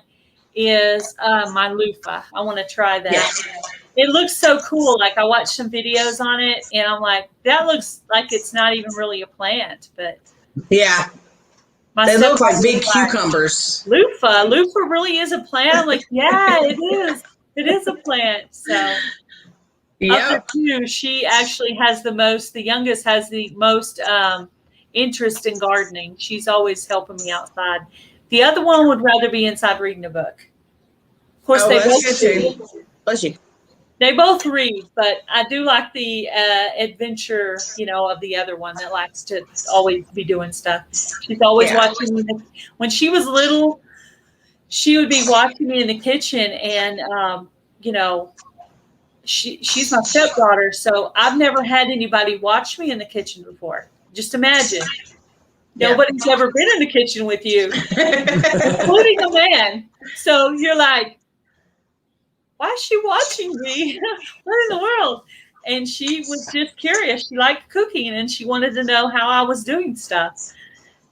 is my loofah. I want to try that. Yeah. It looks so cool. Like I watched some videos on it, and I'm like, that looks like it's not even really a plant, but yeah, they look like big cucumbers. Loofah really is a plant. I'm like, yeah, it is. It is a plant. So Yep. Of the two, she actually has the youngest has the most interest in gardening. She's always helping me outside. The other one would rather be inside reading a book. Of course, they both read. Bless you. They both read, but I do like the adventure, of the other one that likes to always be doing stuff. She's always watching me. When she was little, she would be watching me in the kitchen, and she's my stepdaughter, so I've never had anybody watch me in the kitchen before. Just imagine. Nobody's ever been in the kitchen with you, including a man. So you're like, why is she watching me? What in the world? And she was just curious. She liked cooking, and she wanted to know how I was doing stuff.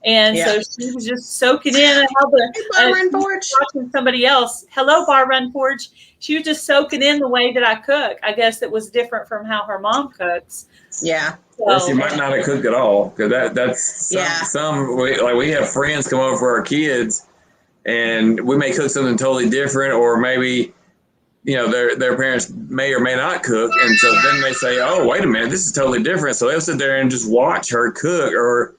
And so she was just soaking in how watching somebody else. Hello, Bar Run Forge. She was just soaking in the way that I cook. I guess it was different from how her mom cooks. Yeah. Or she might not have cooked at all, because that's we have friends come over for our kids, and we may cook something totally different, or maybe their parents may or may not cook, and so then they say, "Oh, wait a minute, this is totally different." So they'll sit there and just watch her cook, or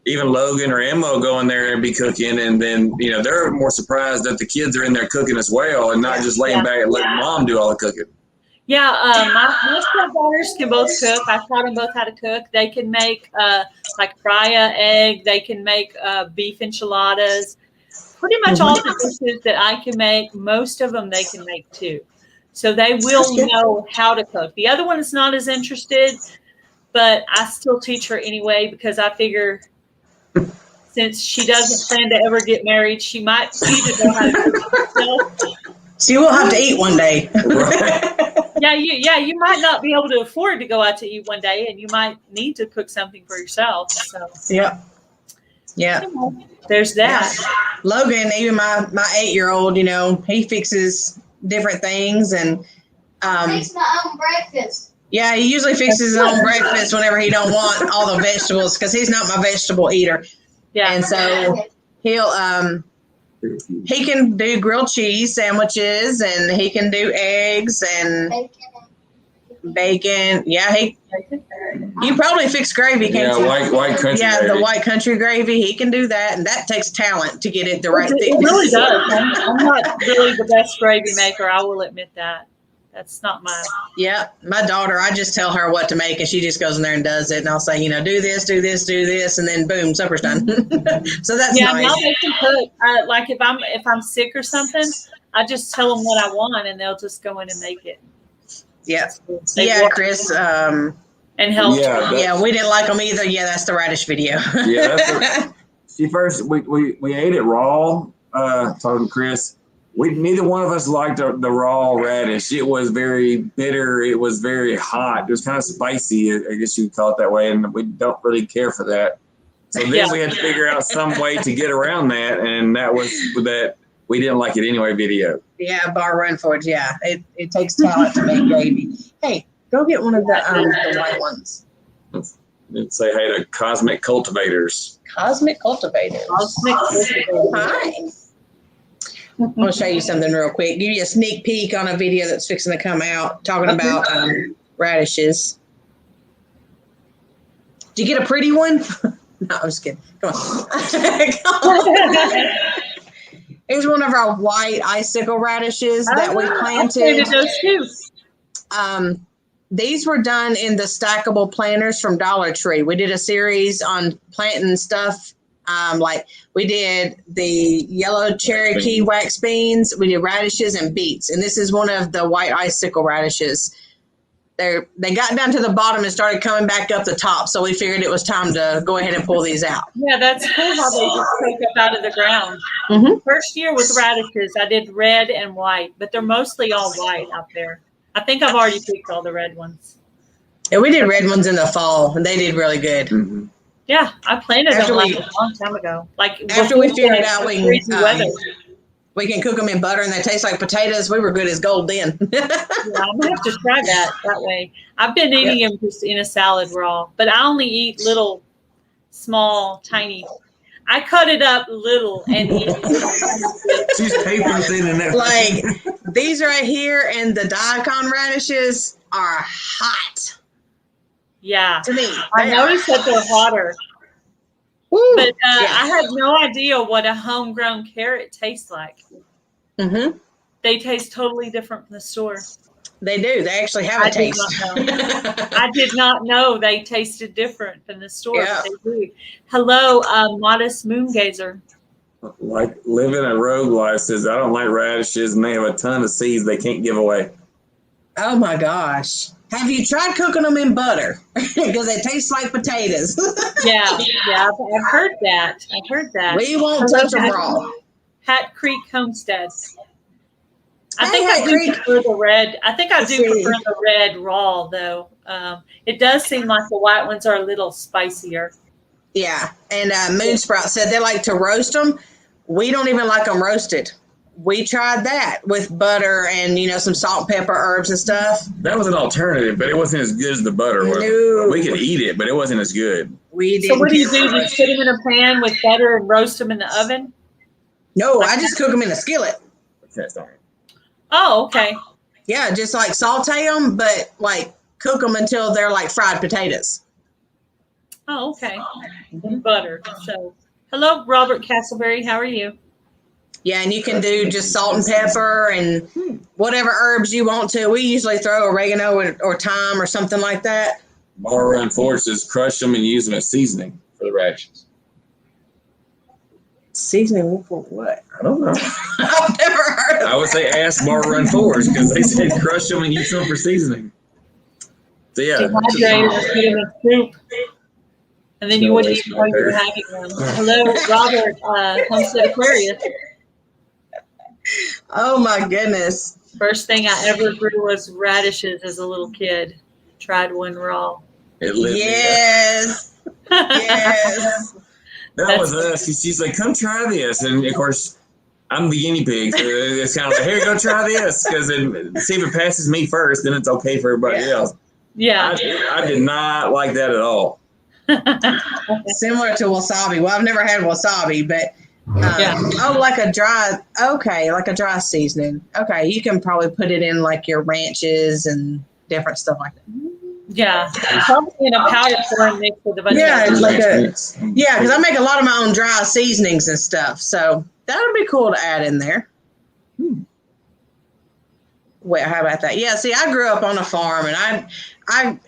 even Logan or Emmo go in there and be cooking, and then they're more surprised that the kids are in there cooking as well, and not just laying back and letting mom do all the cooking. Yeah, my stepdaughters can both cook. I taught them both how to cook. They can make fry an egg. They can make beef enchiladas. Pretty much all the dishes that I can make, most of them they can make too. So they will know how to cook. The other one is not as interested, but I still teach her anyway, because I figure since she doesn't plan to ever get married, she might need to know how to cook herself. So you will have to eat one day. You might not be able to afford to go out to eat one day, and you might need to cook something for yourself. So yeah. There's that. Logan, even my 8-year-old, he fixes different things, and makes my own breakfast. Yeah, he usually fixes his own breakfast whenever he don't want all the vegetables, because he's not my vegetable eater. Yeah, and so he can do grilled cheese sandwiches, and he can do eggs and bacon. Yeah, you probably fix gravy, can't you? Yeah, white country gravy. Yeah, the white country gravy. He can do that, and that takes talent to get it the right thickness. It really does. I'm not really the best gravy maker. I will admit that. That's not my. Yeah, my daughter, I just tell her what to make, and she just goes in there and does it. And I'll say, do this, do this, do this, and then boom, supper's done. So that's nice. Now they can cook. Like if I'm sick or something, I just tell them what I want, and they'll just go in and make it. Yeah, Chris. And help. Yeah, we didn't like them either. Yeah, that's the radish video. We ate it raw. Talking to Chris. Neither one of us liked the raw radish. It was very bitter. It was very hot. It was kind of spicy, I guess you would call it that way, and we don't really care for that. So then we had to figure out some way to get around that, and that was that we didn't like it anyway video. Yeah, Bar Run Forge. Yeah, it takes talent to make gravy. Hey, go get one of the white ones. Let's say hey to Cosmic Cultivators. Cosmic Cultivators. Hi. I'll show you something real quick. Give you a sneak peek on a video that's fixing to come out talking about radishes. Did you get a pretty one? No, I'm just kidding. Come on. Here's one of our white icicle radishes that we planted. Those too. These were done in the stackable planters from Dollar Tree. We did a series on planting stuff. Like we did the yellow Cherokee wax beans, we did radishes and beets, and this is one of the white icicle radishes. They got down to the bottom and started coming back up the top, so we figured it was time to go ahead and pull these out. Yeah, that's cool how they just take up out of the ground. First year with radishes, I did red and white, but they're mostly all white out there. I think I've already picked all the red ones. Yeah, we did red ones in the fall, and they did really good. Mm-hmm. Yeah, I planted them a long time ago. After we figured out we can cook them in butter and they taste like potatoes, we were good as gold then. Yeah, I'm gonna have to try that way. I've been eating them just in a salad raw, but I only eat little, small, tiny. I cut it up little and eat it. She's paper thin and everything. Like these right here and the daikon radishes are hot. Yeah. To me, I noticed that they're hotter. Woo. But I had no idea what a homegrown carrot tastes like. Mm-hmm. They taste totally different from the store. They do. They actually have a taste. I did not know they tasted different than the store, Yeah. but they do. Hello, Modest Moongazer. Like living a rogue life says, I don't like radishes, and they have a ton of seeds they can't give away. Oh my gosh. Have you tried cooking them in butter? Because they taste like potatoes. Yeah, I've heard that. We won't touch them raw. Hat Creek Homestead. I Hey, think Hat I do Creek. prefer the red. I think I Let's do see. prefer the red raw, though. It does seem like the white ones are a little spicier. Yeah. And Moonsprout said they like to roast them. We don't even like them roasted. We tried that with butter and, some salt and pepper, herbs and stuff. That was an alternative, but it wasn't as good as the butter was. No. We could eat it, but it wasn't as good. We didn't. So what do? You put them in a pan with butter and roast them in the oven? No, I just cook them in a skillet. Okay, sorry. Oh, okay. Yeah, just like saute them, but like cook them until they're like fried potatoes. Oh, okay. And butter. So, hello, Robert Castleberry. How are you? Yeah, and you can do just salt and pepper and whatever herbs you want to. We usually throw oregano or thyme or something like that. Bar Run Force says crush them and use them as seasoning for the radishes. Seasoning for what? I don't know. I've never heard of I would say ask Bar Run Force because they said crush them and use them for seasoning. So yeah. Dehydrate or put them in soup. And then you wouldn't even know you were having them. Hello, Robert, Homestead Aquarius. Oh my goodness. First thing I ever grew was radishes as a little kid. Tried one raw. It lit Yes. Yes. That was us. She's like, come try this. And of course, I'm the guinea pig. So it's kind of like, here, go try this. Because see if it passes me first, then it's okay for everybody else. Yeah. I did not like that at all. Similar to wasabi. Well, I've never had wasabi, but like a dry seasoning. Okay, you can probably put it in like your ranches and different stuff like that. Yeah, probably in a powder form mixed with a bunch Yeah, of like because I make a lot of my own dry seasonings and stuff, so that would be cool to add in there. Well, how about that? Yeah, see, I grew up on a farm, and I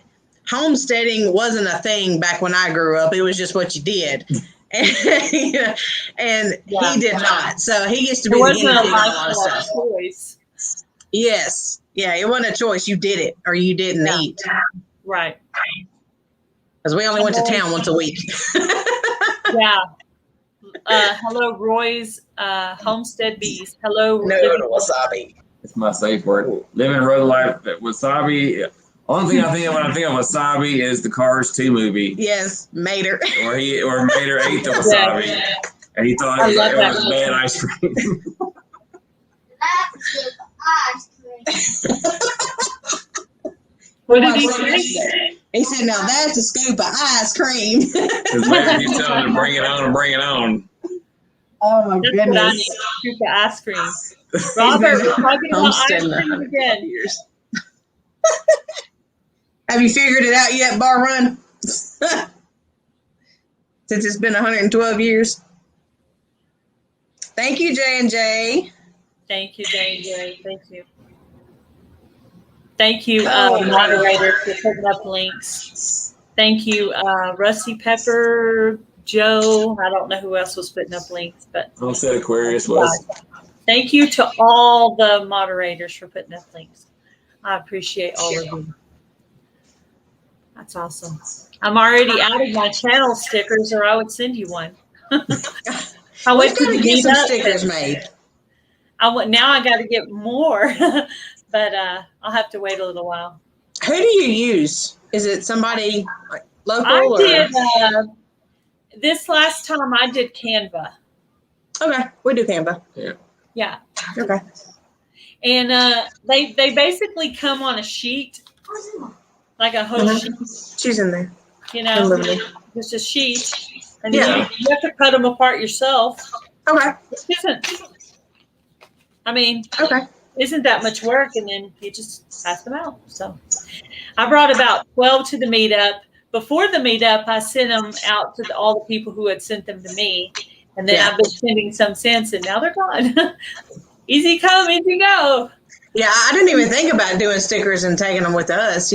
homesteading wasn't a thing back when I grew up. It was just what you did. And he did not. So he used to be the guinea pig on a lot of stuff. Choice. Yes. Yeah, it wasn't a choice. You did it or you didn't eat. Right. Because we only went to town once a week. Yeah. Hello, Roy's Homestead Bees. Hello. No wasabi. It's my safe word. Living a road life. Wasabi. Only thing I think of when I think of wasabi is the Cars 2 movie. Yes, Mater. Where Mater ate the wasabi. Yeah. And he thought it was bad ice cream. What did he say? He said, now that's a scoop of ice cream. Because Mater keeps telling him to bring it on and bring it on. Oh, my That's what I need, a scoop of ice cream. Robert, we're talking about ice cream again. Have you figured it out yet, Bar Run? Since it's been 112 years. Thank you, J&J. Thank you, J&J. Thank you. Thank you, moderators, for putting up links. Thank you, Rusty Pepper, Joe. I don't know who else was putting up links, but Homestead Aquarius was. Thank you to all the moderators for putting up links. I appreciate all of you. That's awesome. I'm already out of my channel stickers, or I would send you one. I went to get some stickers made. Now I got to get more, but I'll have to wait a little while. Who do you use? Is it somebody like local? This last time I did Canva. Okay, we do Canva. Yeah. Okay. And they basically come on a sheet, like a whole sheet. She's in there. Just a sheet, and then you have to cut them apart yourself. Okay. Okay. isn't that much work, and then you just pass them out. So I brought about 12 to the meetup. Before the meetup, I sent them out to all the people who had sent them to me, and then I've been sending some since, and now they're gone. Easy come, easy go. Yeah, I didn't even think about doing stickers and taking them with us.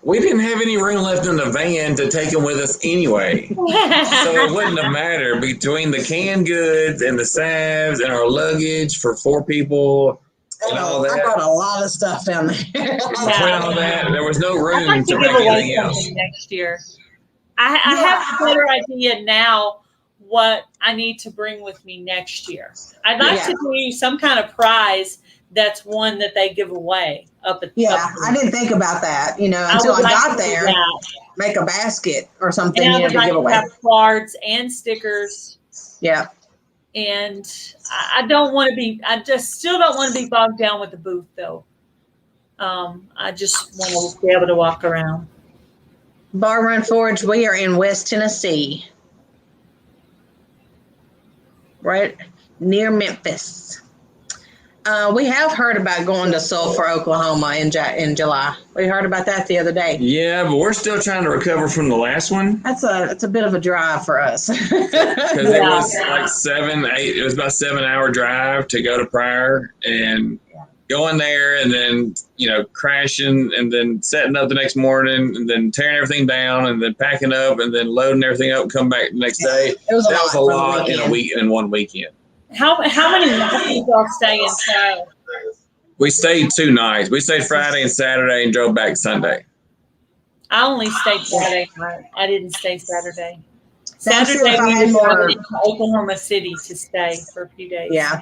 We didn't have any room left in the van to take them with us anyway. So it wouldn't have mattered between the canned goods and the salves and our luggage for 4 people and all that. I got a lot of stuff down there. Between all that, there was no room I'd like to to bring give away anything else. something next year. I have a better idea now what I need to bring with me next year. I'd like to do some kind of prize that's one that they give away up at I didn't think about that, until I got there. Make a basket or something and I would to give away. Have cards and stickers. Yeah. And I don't want to be, I just still don't want to be bogged down with the booth though. I just want to be able to walk around. Bar Run Forge, we are in West Tennessee. Right near Memphis. We have heard about going to Sulphur, Oklahoma in July. We heard about that the other day. Yeah, but we're still trying to recover from the last one. It's a bit of a drive for us. Because it was like 7, 8. It was about a 7-hour drive to go to Pryor and going there, and then crashing, and then setting up the next morning, and then tearing everything down, and then packing up, and then loading everything up, and come back the next day. It was a lot in one weekend. How many nights did y'all stay in Pryor? We stayed 2 nights. We stayed Friday and Saturday and drove back Sunday. I only stayed Friday night. I didn't stay Saturday. Saturday we were going to Oklahoma City to stay for a few days. Yeah.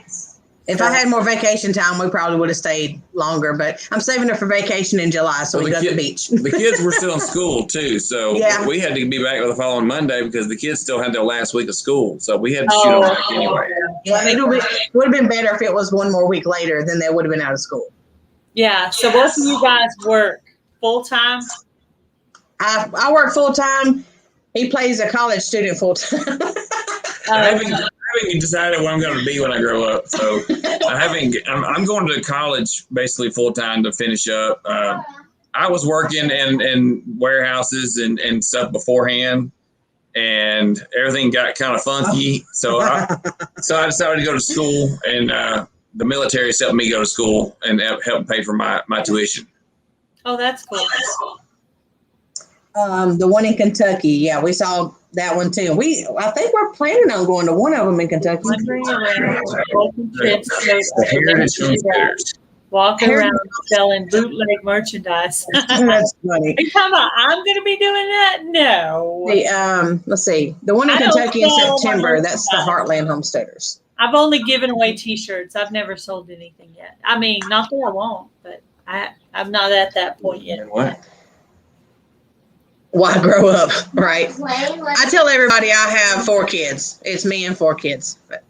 If I had more vacation time, we probably would have stayed longer, but I'm saving it for vacation in July, so we go to the beach. The kids were still in school, too, so we had to be back the following Monday because the kids still had their last week of school, so we had to shoot them back anyway. Yeah, it would have been better if it was one more week later, then they would have been out of school. Yeah, so both of you guys work full-time? I work full-time. He plays a college student full-time. I haven't decided what I'm going to be when I grow up. So I'm going to college basically full time to finish up. I was working in warehouses and stuff beforehand, and everything got kind of funky. So I decided to go to school, and the military helped me go to school and helped pay for my tuition. Oh, that's cool. The one in Kentucky, we saw that one too. I think we're planning on going to one of them in Kentucky. Walking around selling bootleg merchandise. That's funny. Are you talking about I'm going to be doing that? No. Let's see. The one in Kentucky in September, that's the Heartland Homesteaders. I've only given away T-shirts. I've never sold anything yet. I mean, not that I won't, but I'm not at that point yet. What? Why grow up, right? I tell everybody I have 4 kids. It's me and 4 kids. But.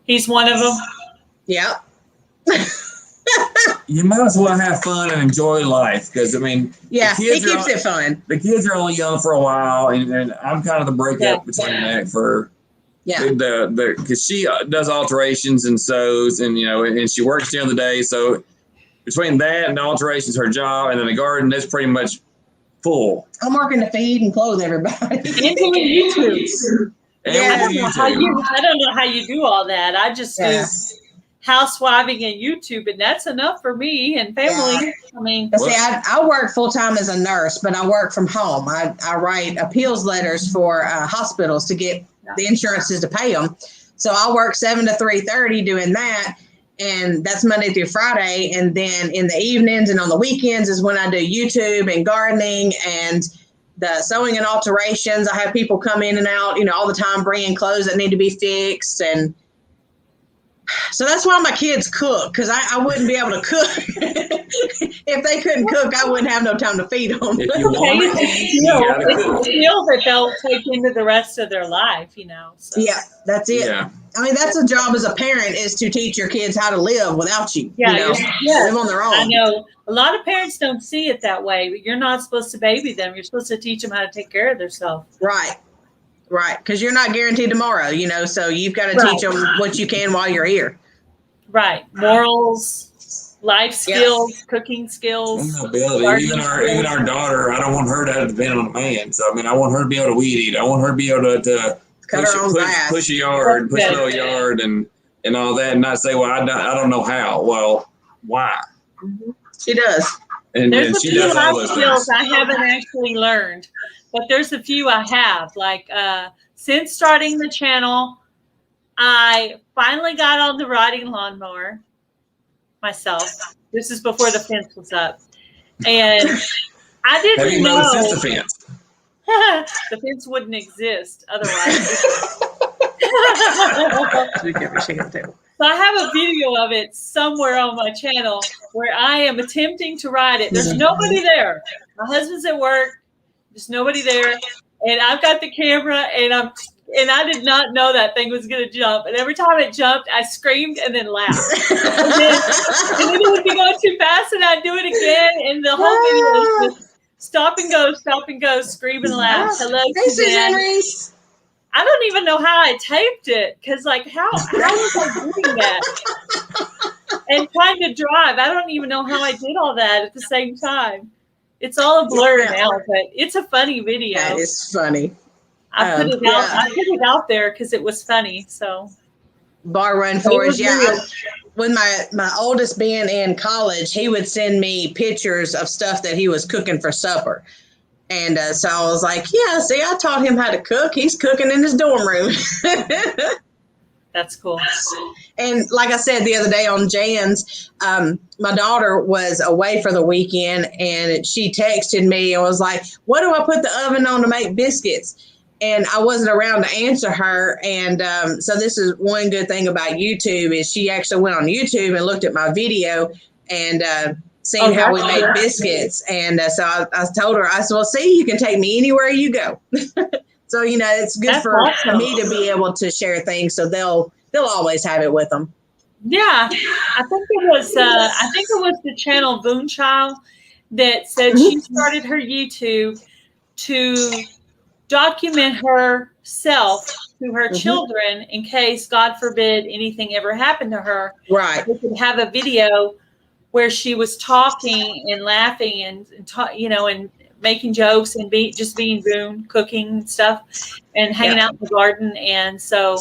He's one of them? Yep. You might as well have fun and enjoy life because, I mean, he keeps it fun. The kids are only young for a while, and I'm kind of the breakup between that for because she does alterations and sews, and and she works during the day. So between that and the alterations, her job, and then the garden, that's pretty much full. I'm working to feed and clothe everybody. And doing YouTube. I don't know how you do all that. I just do housewiving and YouTube, and that's enough for me and family. Yeah. I mean, see, I work full time as a nurse, but I work from home. I write appeals letters for hospitals to get the insurances to pay them. So I work 7 to 3:30 doing that. And that's Monday through Friday. And then in the evenings and on the weekends is when I do YouTube and gardening and the sewing and alterations. I have people come in and out, all the time, bringing clothes that need to be fixed. And so that's why my kids cook, because I wouldn't be able to cook. If they couldn't cook, I wouldn't have no time to feed them. If you want it's a skill that they'll take into the rest of their life, So. Yeah, that's it. Yeah. I mean, that's a job as a parent, is to teach your kids how to live without you. Live on their own. I know a lot of parents don't see it that way, but you're not supposed to baby them. You're supposed to teach them how to take care of themselves. Right. Because you're not guaranteed tomorrow, so you've got to teach them what you can while you're here. Right. Morals, life skills, cooking skills. Ability. Even our daughter, I don't want her to have to depend on a man. So I mean, I want her to be able to weed eat. I want her to be able to push a yard, push a little yard, and all that, and not say, well, I don't know how. Well, why? Mm-hmm. She does. And there's a she few does all life those skills things. I haven't actually learned, but there's a few I have. Like since starting the channel, I finally got on the riding lawnmower myself. This is before the fence was up, and I didn't Have you know noticed the fence? the fence wouldn't exist otherwise. So I have a video of it somewhere on my channel where I am attempting to ride it. There's nobody there. My husband's at work. There's nobody there, and I've got the camera, and I did not know that thing was going to jump. And every time it jumped, I screamed and then laughed. And then it would be going too fast, and I'd do it again, and the whole video is just stop and go, scream and laugh. Hello, Suzanne. Reese. I don't even know how I taped it, because like how was I doing that? And trying to drive, I don't even know how I did all that at the same time. It's all a blur now, but it's a funny video. That is funny. I put it out there because it was funny. So bar run for us. Yeah. When my oldest being in college, he would send me pictures of stuff that he was cooking for supper. And so I was like, yeah, see, I taught him how to cook. He's cooking in his dorm room. That's cool. And like I said the other day on Jan's, my daughter was away for the weekend, and she texted me and was like, what do I put the oven on to make biscuits? And I wasn't around to answer her. And so this is one good thing about YouTube is she actually went on YouTube and looked at my video and seen how we make biscuits. And so I told her, I said, well, see, you can take me anywhere you go. So, you know, it's good for me to be able to share things. So they'll always have it with them. Yeah, I think it was the channel Boonchild that said she started her YouTube to document herself to her children in case, God forbid, anything ever happened to her. Right. We could have a video where she was talking and laughing and and making jokes and just being Boone, cooking and stuff and hanging out in the garden. And so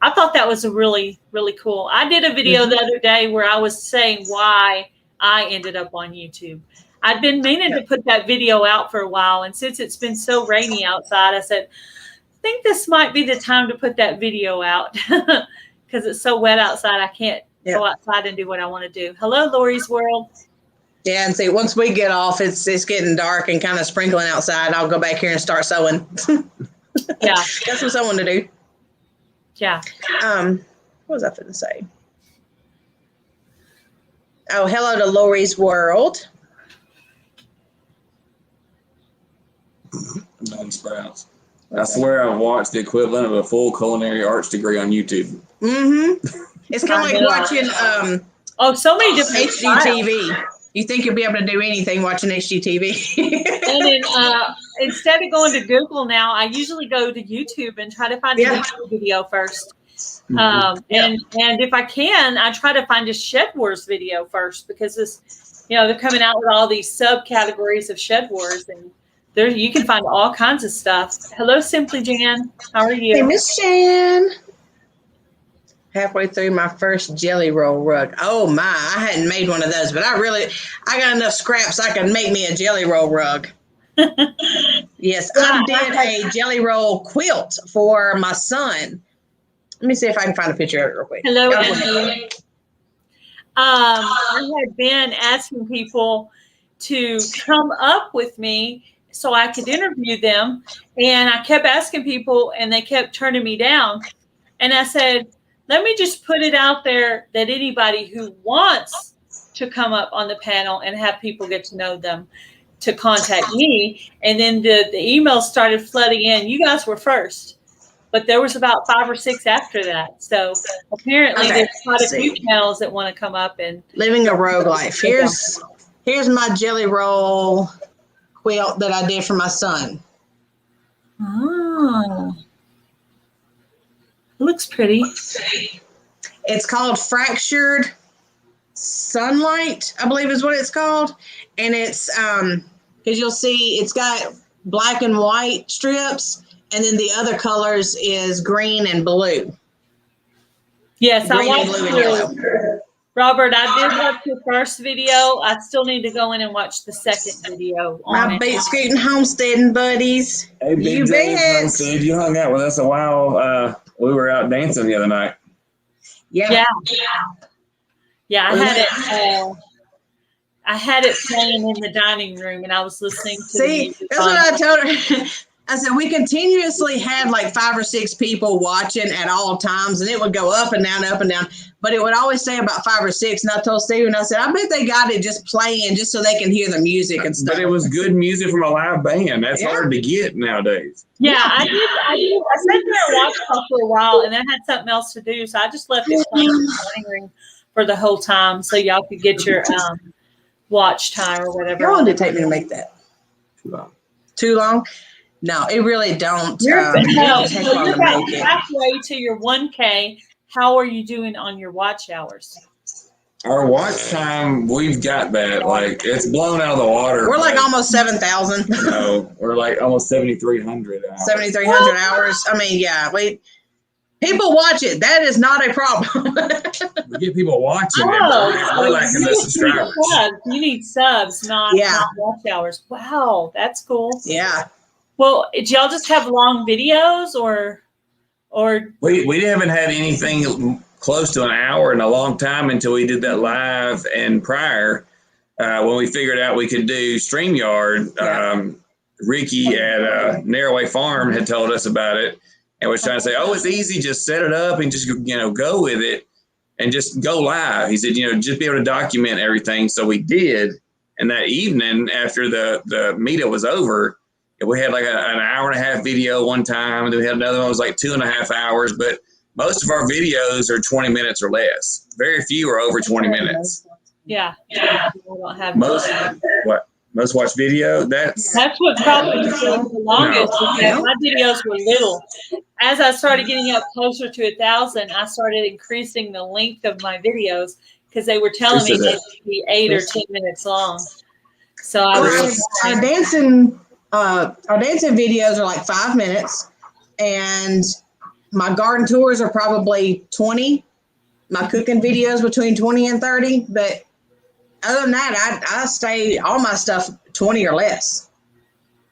I thought that was really, really cool. I did a video the other day where I was saying why I ended up on YouTube. I'd been meaning to put that video out for a while. And since it's been so rainy outside, I said, I think this might be the time to put that video out because it's so wet outside. I can't go outside and do what I want to do. Hello, Lori's World. Yeah, and see, once we get off, it's getting dark and kind of sprinkling outside. I'll go back here and start sewing. Yeah. Got some sewing to do. Yeah. What was I going to say? Oh, hello to Lori's World. Non-sprouts. I swear I've watched the equivalent of a full culinary arts degree on YouTube. It's kind of like watching so many different HGTV. You think you'll be able to do anything watching HGTV. And then instead of going to Google now, I usually go to YouTube and try to find a YouTube video first. And if I can, I try to find a Shed Wars video first because this, they're coming out with all these subcategories of Shed Wars, and there you can find all kinds of stuff. Hello, Simply Jan. How are you? Hey, Miss Jan. Halfway through my first jelly roll rug. Oh my, I hadn't made one of those, but I got enough scraps I can make me a jelly roll rug. Yes, I did a jelly roll quilt for my son. Let me see if I can find a picture of it real quick. Hello, Andy. I had been asking people to come up with me so I could interview them, and I kept asking people, and they kept turning me down. And I said, let me just put it out there that anybody who wants to come up on the panel and have people get to know them to contact me. And then the emails started flooding in. You guys were first, but there was about 5 or 6 after that. So apparently there's quite a few channels that want to come up and living a rogue life. Here's my jelly roll quilt that I did for my son. Oh. Looks pretty. It's called Fractured Sunlight, I believe is what it's called. And it's, because you'll see it's got black and white strips, and then the other colors is green and blue. Yes, Green I and blue and watched yellow. Robert, I did watch the first video. I still need to go in and watch the second video on My it. boot scooting homesteading buddies. Hey, Big You James bet. Homestead, you hung out with us a while. We were out dancing the other night. Yeah. Yeah, I had it playing in the dining room, and I was listening to the See, music that's on what I told her. I said, we continuously had like 5 or 6 people watching at all times, and it would go up and down, but it would always say about 5 or 6. And I told Steven, I said, I bet they got it just playing just so they can hear the music and stuff. But it was good music from a live band. That's hard to get nowadays. Yeah, I did. I sat there and watched it for a while, and then I had something else to do, so I just left it playing in the dining room for the whole time, so y'all could get your watch time or whatever. How long did it take me to make that? Too long. Too long? No, it really don't. You're it doesn't take long to about make it. halfway to your 1K. How are you doing on your watch hours? Our watch time, we've got that. Like, it's blown out of the water. We're like almost 7,000. No, we're like almost 7,300 hours. 7,300 hours. I mean, yeah, people watch it. That is not a problem. We get people watching it. We're lacking the subscribers. You need subs, not watch hours. Wow, that's cool. Yeah. Well, did y'all just have long videos or? We haven't had anything close to an hour in a long time until we did that live and prior when we figured out we could do StreamYard. Yeah. Ricky at Narrowway Farm had told us about it and was trying to say, oh, it's easy. Just set it up and just, go with it and just go live. He said, just be able to document everything. So we did. And that evening after the meetup was over, we had like an hour and a half video one time, and then we had another one that was like 2.5 hours. But most of our videos are 20 minutes or less. Very few are over 20 minutes. Yeah. I don't have most watched video. That's what probably took the longest. Because my videos were little. As I started getting up closer to 1,000, I started increasing the length of my videos because they were telling me they should be 8 or 10 minutes long. So I was our dancing videos are like 5 minutes, and my garden tours are probably 20. My cooking videos between 20 and 30. But other than that, I stay all my stuff 20 or less.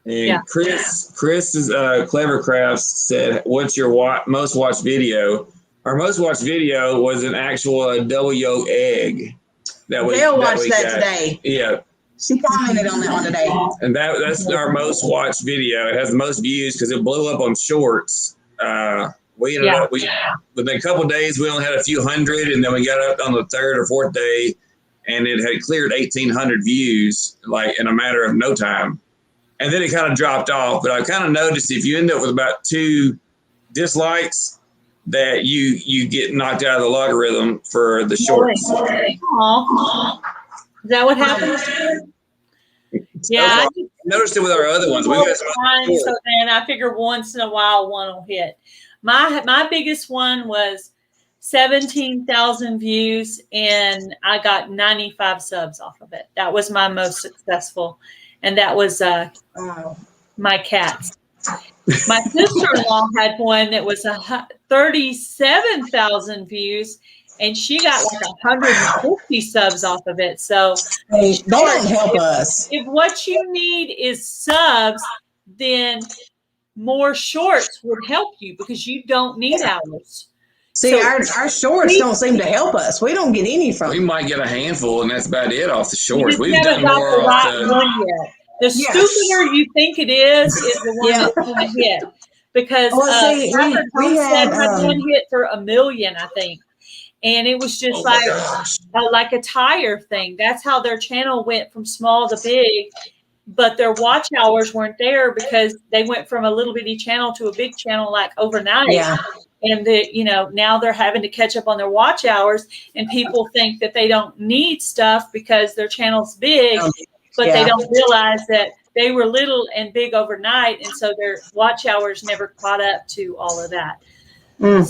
And Chris is Clever Crafts said, "What's your most watched video?" Our most watched video was an actual double yolk egg. Gail watched that today. Yeah. She commented on that one today. And that's our most watched video. It has the most views because it blew up on shorts. We ended up, within a couple of days, we only had a few hundred, and then we got up on the 3rd or 4th day, and it had cleared 1,800 views, like in a matter of no time. And then it kind of dropped off. But I kind of noticed if you end up with about 2 dislikes, that you get knocked out of the logarithm for the shorts. Aww. Is that what happened? Yeah, I noticed it with our other ones. So then I figure once in a while one will hit. My biggest one was 17,000 views, and I got 95 subs off of it. That was my most successful, and that was my cats. My sister-in-law had one that was 37,000 views, and she got like 150 subs off of it. So they don't help us. If what you need is subs, then more shorts would help you because you don't need hours. See, so our shorts don't seem to help us. We don't get any from them. We might get a handful, and that's about it off the shorts. We've done more off the stupider you think it is the one that's going to hit. Because we had one hit for 1 million, I think. And it was just like a tire thing. That's how their channel went from small to big. But their watch hours weren't there because they went from a little bitty channel to a big channel like overnight. Yeah. And now they're having to catch up on their watch hours, and people think that they don't need stuff because their channel's big, but they don't realize that they were little and big overnight, and so their watch hours never caught up to all of that. So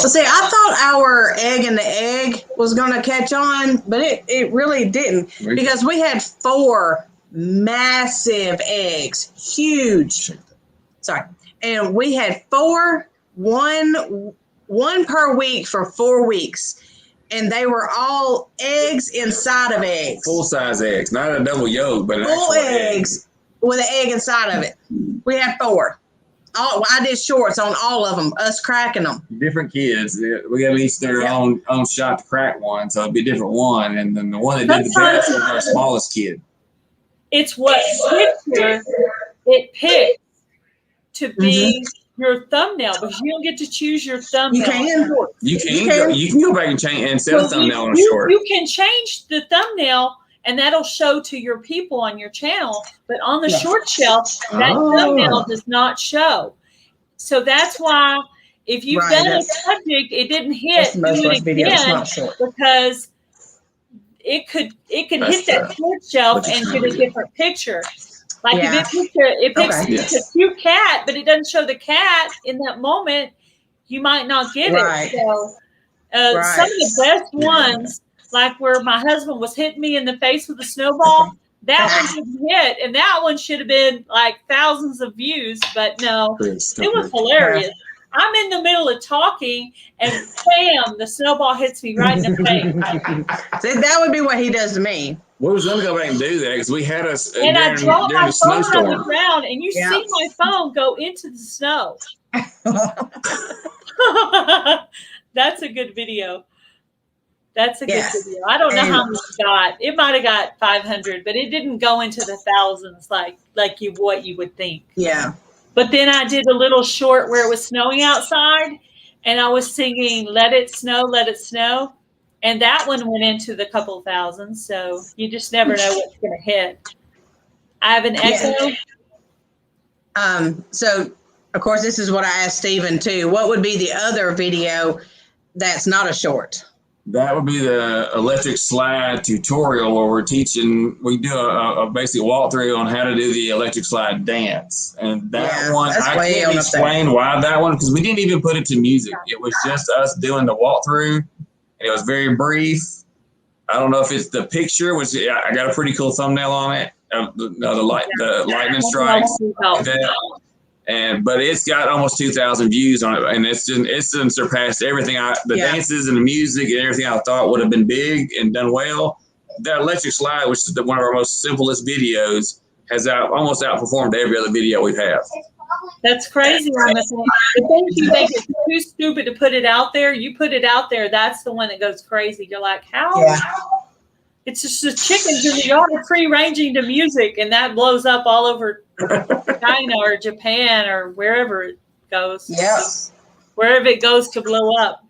see, I thought our egg and the egg was going to catch on, but it really didn't, because we had 4 massive eggs, huge. Sorry. And we had 4, one per week for 4 weeks. And they were all eggs inside of eggs. Full-size eggs, not a double yolk, but an full actual eggs with an egg inside of it. We had 4. I did shorts on all of them, us cracking them. Different kids. We got each their own shot to crack one, so it'd be a different one. And then the one that did the best was our smallest kid. It's what picture it picks to be your thumbnail, because you don't get to choose your thumbnail. You can go back and change and set a thumbnail on a short. You can change the thumbnail, and that'll show to your people on your channel. But on the short shelf, that thumbnail does not show. So that's why if you've done a subject, it didn't hit, do it again, because it could hit that short shelf and get a different picture. Like if it picks a cute cat, but it doesn't show the cat in that moment, you might not get it. So some of the best ones, like where my husband was hitting me in the face with a snowball, that one didn't hit, and that one should have been like thousands of views, but no, it was hilarious. I'm in the middle of talking, and bam, the snowball hits me right in the face. See, that would be what he does to me. We was going to go back and do that because we had us and I dropped my phone on the ground, and you see my phone go into the snow. That's a good video. That's a good video. I don't know how much it got. It might have got 500, but it didn't go into the thousands like what you would think. Yeah. But then I did a little short where it was snowing outside, and I was singing "Let It Snow, Let It Snow," and that one went into the couple thousand. So you just never know what's going to hit. I have an echo. So of course, this is what I asked Stephen too. What would be the other video that's not a short? That would be the electric slide tutorial where we do a basic walkthrough on how to do the electric slide dance. And that one, I can't explain why that one, because we didn't even put it to music. It was just us doing the walkthrough, and it was very brief. I don't know if it's the picture, which I got a pretty cool thumbnail on it, the lightning strikes. But it's got almost 2,000 views on it, and it's surpassed everything. The dances and the music and everything I thought would have been big and done well. That electric slide, which is one of our most simplest videos, has almost outperformed every other video we've had. That's crazy. The thing you think it's too stupid to put it out there, you put it out there. That's the one that goes crazy. You're like, how? Yeah. It's just the chickens in the yard free-ranging to music, and that blows up all over China or Japan or wherever it goes. Yes. Wherever it goes to blow up.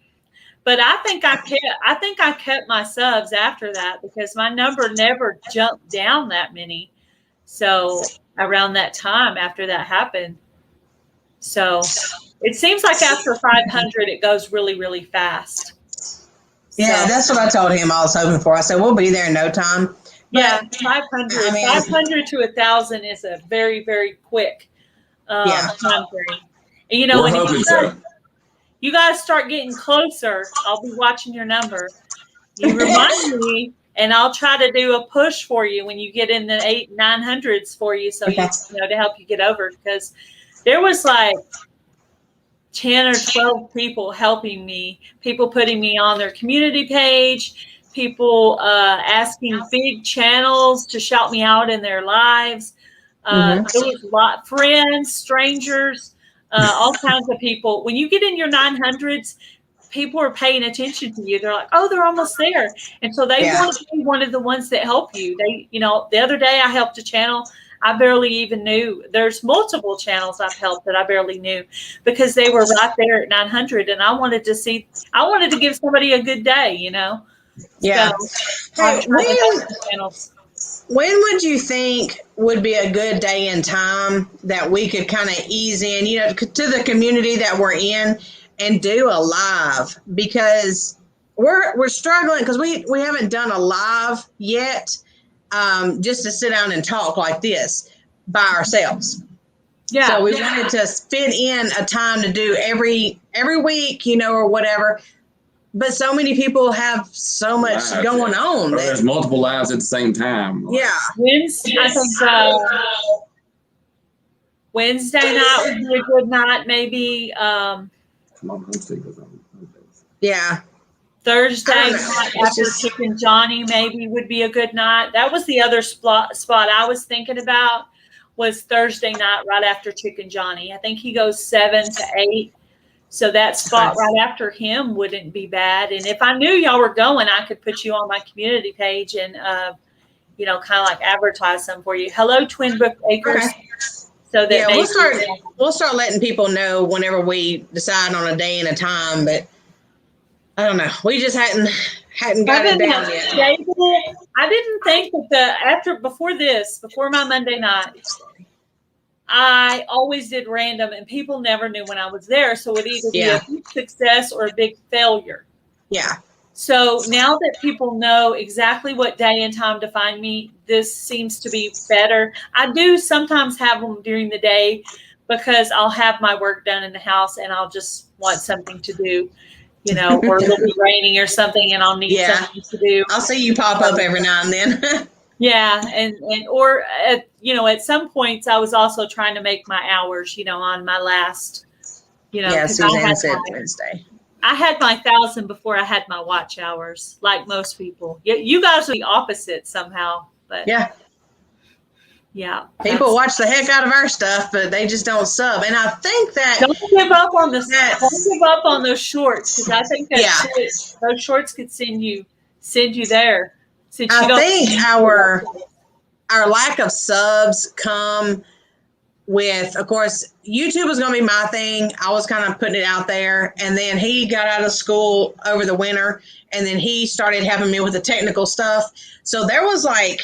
But I think I kept my subs after that because my number never jumped down that many. So around that time after that happened. So it seems like after 500 it goes really, really fast. Yeah, that's what I told him I was hoping for. I said, we'll be there in no time. Yeah, 500. 500 to 1,000 is a very, very quick time frame. And, you know, when you guys start getting closer, I'll be watching your number. You remind me, and I'll try to do a push for you when you get in the 800-900s for you, so you know, to help you get over. Because there was like 10 or 12 people helping me, people putting me on their community page, people asking big channels to shout me out in their lives. There was a lot, friends, strangers, all kinds of people. When you get in your 900s, people are paying attention to you. They're like, oh, they're almost there. And so they want to be one of the ones that help you. They, you know, the other day I helped a channel I barely even knew. There's multiple channels I've helped that I barely knew because they were right there at 900, and I wanted to give somebody a good day, you know? Yeah. So, when would you think would be a good day and time that we could kind of ease in, you know, to the community that we're in and do a live? Because we're struggling because we haven't done a live yet. Just to sit down and talk like this by ourselves. Yeah. So we wanted to fit in a time to do every week, or whatever. But so many people have so much going on. Or there's multiple lives at the same time. Yeah. I think Wednesday night would be a good night. Maybe Yeah. Thursday night after Chicken Johnny maybe would be a good night. That was the other spot I was thinking about, was Thursday night right after Chicken Johnny. I think he goes 7 to 8. So that spot right after him wouldn't be bad. And if I knew y'all were going, I could put you on my community page and, kind of like advertise some for you. Hello, Twin Brook Acres. Okay. So that we'll start letting people know whenever we decide on a day and a time. But I don't know. We just hadn't got it down yet. I didn't think that before my Monday night, I always did random, and people never knew when I was there. So it would either be a big success or a big failure. Yeah. So now that people know exactly what day and time to find me, this seems to be better. I do sometimes have them during the day because I'll have my work done in the house and I'll just want something to do, or it'll be raining or something and I'll need something to do. I'll see you pop up every now and then. Yeah. Or at some points I was also trying to make my hours, on my last, Suzanne said Wednesday. I had my 1,000 before I had my watch hours, like most people. You guys are the opposite somehow, but yeah. People watch the heck out of our stuff, but they just don't sub. And I think that don't give up on those shorts, because I think that those shorts could send you there. I think our lack of subs come with, of course, YouTube was going to be my thing. I was kind of putting it out there. And then he got out of school over the winter. And then he started helping me with the technical stuff. So there was like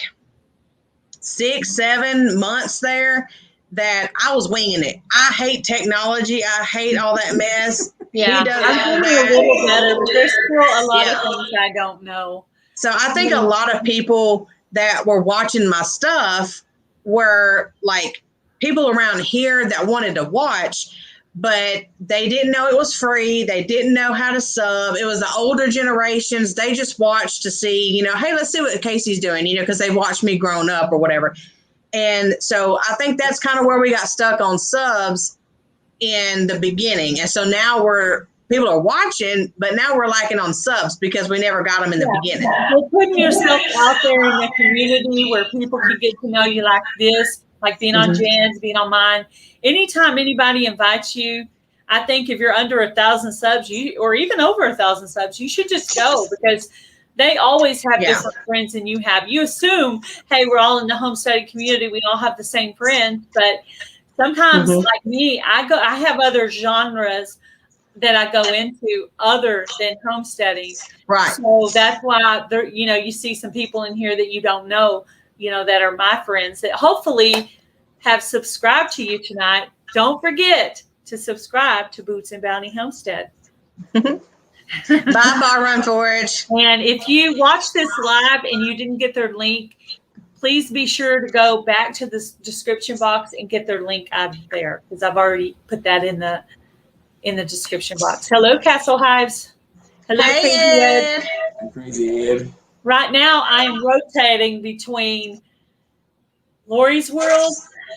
6-7 months there that I was winging it. I hate technology. I hate all that mess. Yeah, he does I'm doing a little better, but there's still a lot of things I don't know. So I think a lot of people that were watching my stuff were like people around here that wanted to watch, but they didn't know it was free. They didn't know how to sub. It was the older generations. They just watched to see, hey, let's see what Casey's doing, because they watched me growing up or whatever. And so I think that's kind of where we got stuck on subs in the beginning. And so now people are watching, but now we're liking on subs because we never got them in the beginning. You're putting yourself out there in the community where people can get to know you like this. Like being on Jan's, being on mine. Anytime anybody invites you, I think if you're under 1,000 subs, or even over 1,000 subs, you should just go, because they always have different friends than you have. You assume, hey, we're all in the homesteading community, we all have the same friends, but sometimes, like me, I have other genres that I go into other than homesteading. Right. So that's why there, you see some people in here that you don't know, that are my friends that hopefully have subscribed to you tonight. Don't forget to subscribe to Boots and Bounty Homestead. Bye, Run Forage. And if you watch this live and you didn't get their link, please be sure to go back to the description box and get their link out of there, because I've already put that in the description box. Hello, Castle Hives. Hello, hey, Crazy Ed. Right now, I am rotating between Lori's World,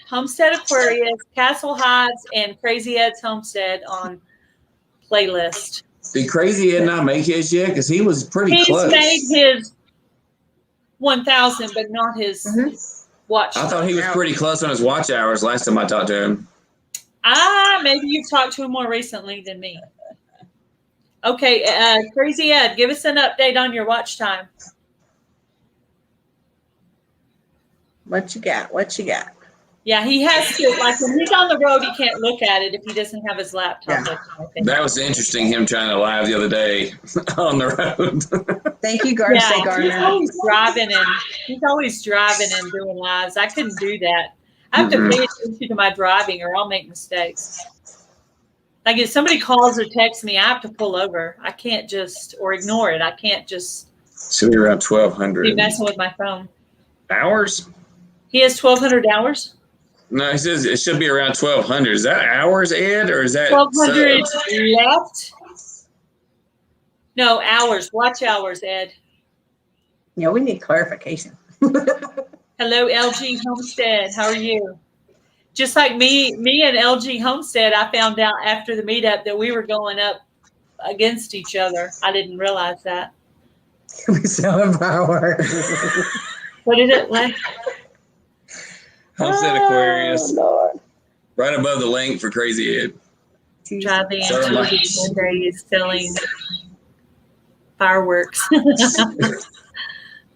Homestead Aquarius, Castle Hives, and Crazy Ed's Homestead on playlist. Did Crazy Ed not make his yet? Because he was pretty close. He's made his 1,000, but not his watch. I thought he was pretty close on his watch hours last time I talked to him. Maybe you've talked to him more recently than me. Okay, Crazy Ed, give us an update on your watch time. What you got? Yeah, he has to, like when he's on the road, he can't look at it if he doesn't have his laptop with him. That was interesting, him trying to live the other day on the road. Thank you, Gardner. He's always driving and doing lives. I couldn't do that. I have to pay attention to my driving or I'll make mistakes. Like if somebody calls or texts me, I have to pull over. I can't or ignore it. I can't just. Should be around 1,200. Be messing with my phone. Hours? He has 1,200 hours? No, he says it should be around 1,200. Is that hours, Ed, or is that 1,200 subs? left? No, hours. Watch hours, Ed. Yeah, we need clarification. Hello, LG Homestead. How are you? Just like me and LG Homestead, I found out after the meetup that we were going up against each other. I didn't realize that. We sell power. What is it? What? Homestead Aquarius. Lord. Right above the link for Crazy Ed. Driving Southern into days selling fireworks.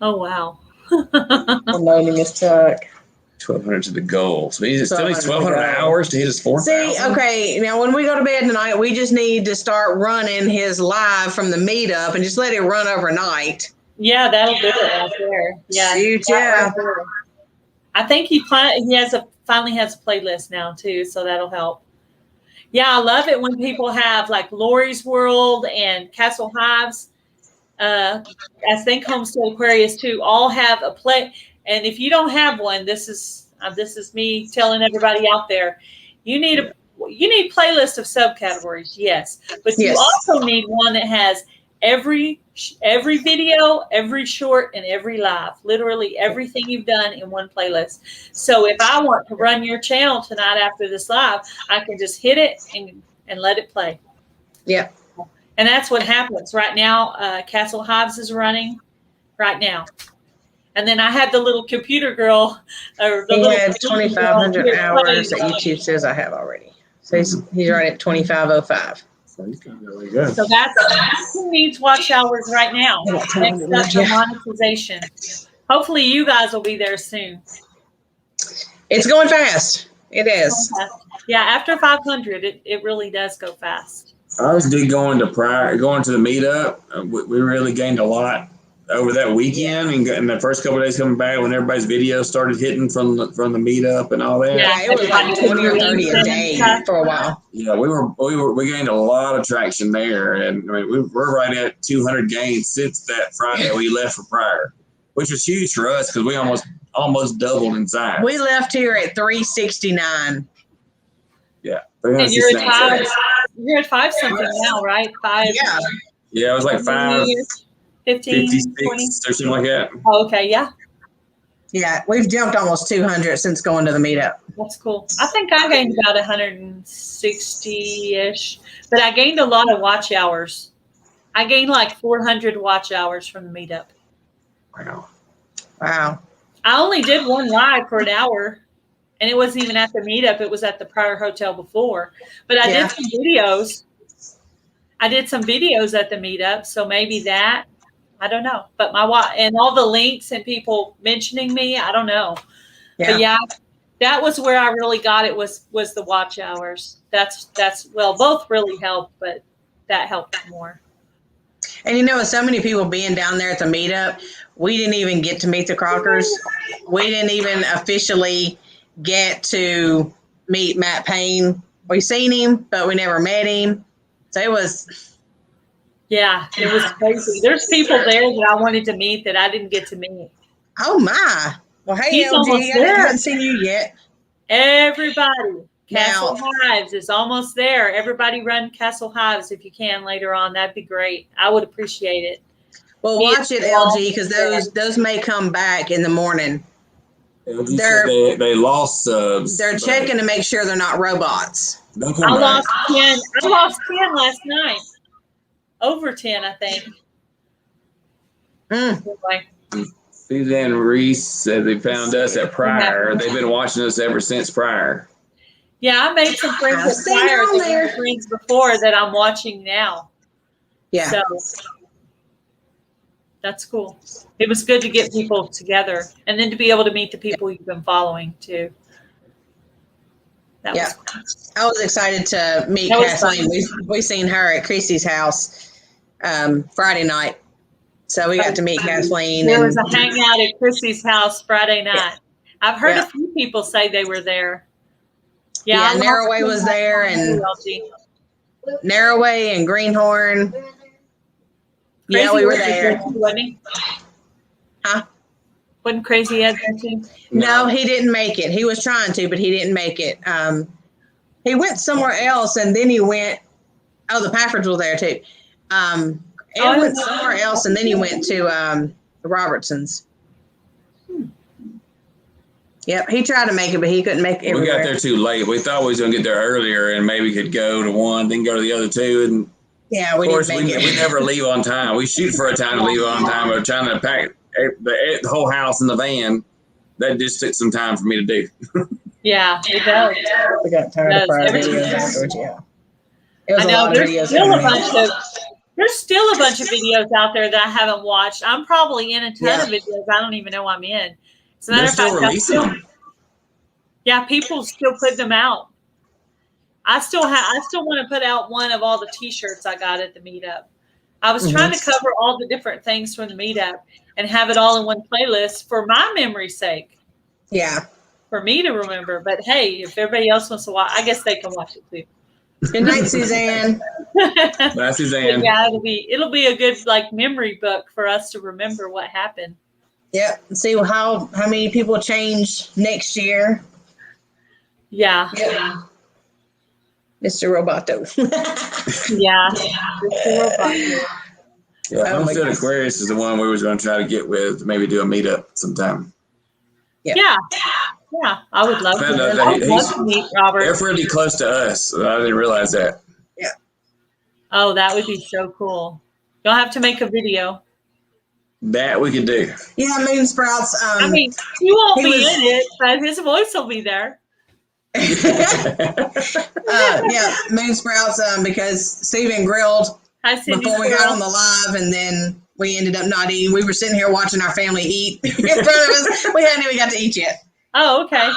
Oh, wow. I'm loading his truck. 1,200 to the goal. So he still needs 1,200 1,200 hours to hit his 4,000. See, okay, now when we go to bed tonight, we just need to start running his live from the meetup and just let it run overnight. Yeah, that'll do it right there. Yeah. Shoot, that yeah. right there. I think he finally has a playlist now too, so that'll help. Yeah, I love it when people have like Lori's World and Castle Hives. I think Homestead Aquarius too all have a play. And if you don't have one, this is me telling everybody out there, you need a playlist of subcategories, yes, but you also need one that has every video, every short, and every live, literally everything you've done in one playlist. So if I want to run your channel tonight after this live, I can just hit it and let it play. Yeah. And that's what happens right now. Castle Hives is running right now. And then I had the little computer girl. He had 2,500 hours that YouTube says I have already. So he's right at 2,505. So he's doing really good. So that's who needs watch hours right now. Next up, monetization. Hopefully you guys will be there soon. It's going fast. It is. Yeah, after 500, it really does go fast. I was going to the meetup. We really gained a lot over that weekend, and the first couple of days coming back when everybody's videos started hitting from the meetup and all that. Yeah, it was like 20 or 30 a day for a while. Yeah, we gained a lot of traction there, and I mean we're right at 200 gains since that Friday we left for Pryor, which was huge for us because we almost doubled in size. We left here at 369. Yeah, and you're at 5 something now, right? 5. Yeah, it was like 5. 15, 56 20? or something like that. Oh, okay, yeah. Yeah, we've jumped almost 200 since going to the meetup. That's cool. I think I gained about 160-ish, but I gained a lot of watch hours. I gained like 400 watch hours from the meetup. Wow. I only did one live for an hour, and it wasn't even at the meetup. It was at the Pryor Hotel before. But I did some videos. I did some videos at the meetup, so maybe that. I don't know, but and all the links and people mentioning me, I don't know. Yeah. But yeah, that was where I really got it was the watch hours. That's both really helped, but that helped more. And with so many people being down there at the meetup, we didn't even get to meet the Crockers. We didn't even officially get to meet Matt Payne. We seen him, but we never met him. So it was. Yeah, it was crazy. There's people there that I wanted to meet that I didn't get to meet. Oh, my. Well, hey, LG, I haven't seen you yet. Everybody. Castle Hives is almost there. Everybody run Castle Hives if you can later on. That'd be great. I would appreciate it. Well, watch it, LG, because those may come back in the morning. They lost subs. They're checking to make sure they're not robots. I lost 10. I lost 10 last night. Over 10, I think. Anyway. Suzanne Reese said they found us at Pryor. They've been watching us ever since Pryor. Yeah, I made some friends at Pryor that were friends before that I'm watching now. Yeah. So that's cool. It was good to get people together and then to be able to meet the people you've been following too. That was cool. I was excited to meet Kathleen. We seen her at Chrissy's house Friday night. So we got to meet Kathleen. There was a hangout at Chrissy's house Friday night. Yeah. I've heard a few people say they were there. Yeah, Narrowway was there, and Narrowway and Greenhorn. Yeah, we were there. Wasn't he? Huh? Wasn't Crazy Ed there too? No, he didn't make it. He was trying to, but he didn't make it. He went somewhere else, and then he went. Oh, the Paffords were there too. Ed went somewhere else, and then he went to the Robertsons. Yep, he tried to make it, but he couldn't make it. We got there too late. We thought we was going to get there earlier and maybe could go to one, then go to the other two. And yeah, we never leave on time. We shoot for a time to leave on time, but trying to pack the whole house in the van, that just took some time for me to do. Yeah, it does. We got tired of our videos afterwards, yeah. It was I a know, lot of videos. There's still a bunch of videos out there that I haven't watched. I'm probably in a ton of videos I don't even know I'm in. As a matter of fact, releasing them. Yeah, people still put them out. I still want to put out one of all the T-shirts I got at the meetup. I was trying to cover all the different things from the meetup and have it all in one playlist for my memory's sake. Yeah. For me to remember. But hey, if everybody else wants to watch, I guess they can watch it too. Good night, Suzanne. Bye, Suzanne. Yeah, it'll be a good memory book for us to remember what happened. Yep. See how many people change next year. Yeah. Mr. Roboto. Yeah. Mr. Roboto. Yeah, Homestead Aquarius is the one we was going to try to get with, maybe do a meetup sometime. Yeah, I would love to meet Robert. They're pretty close to us. I didn't realize that. Yeah. Oh, that would be so cool. You'll have to make a video. That we could do. Yeah, Moon Sprouts. I mean, you won't be in it, but his voice will be there. Yeah, Moon Sprouts, because Steven grilled before we got on the live, and then we ended up not eating. We were sitting here watching our family eat in front of us. We hadn't even got to eat yet. Oh, okay.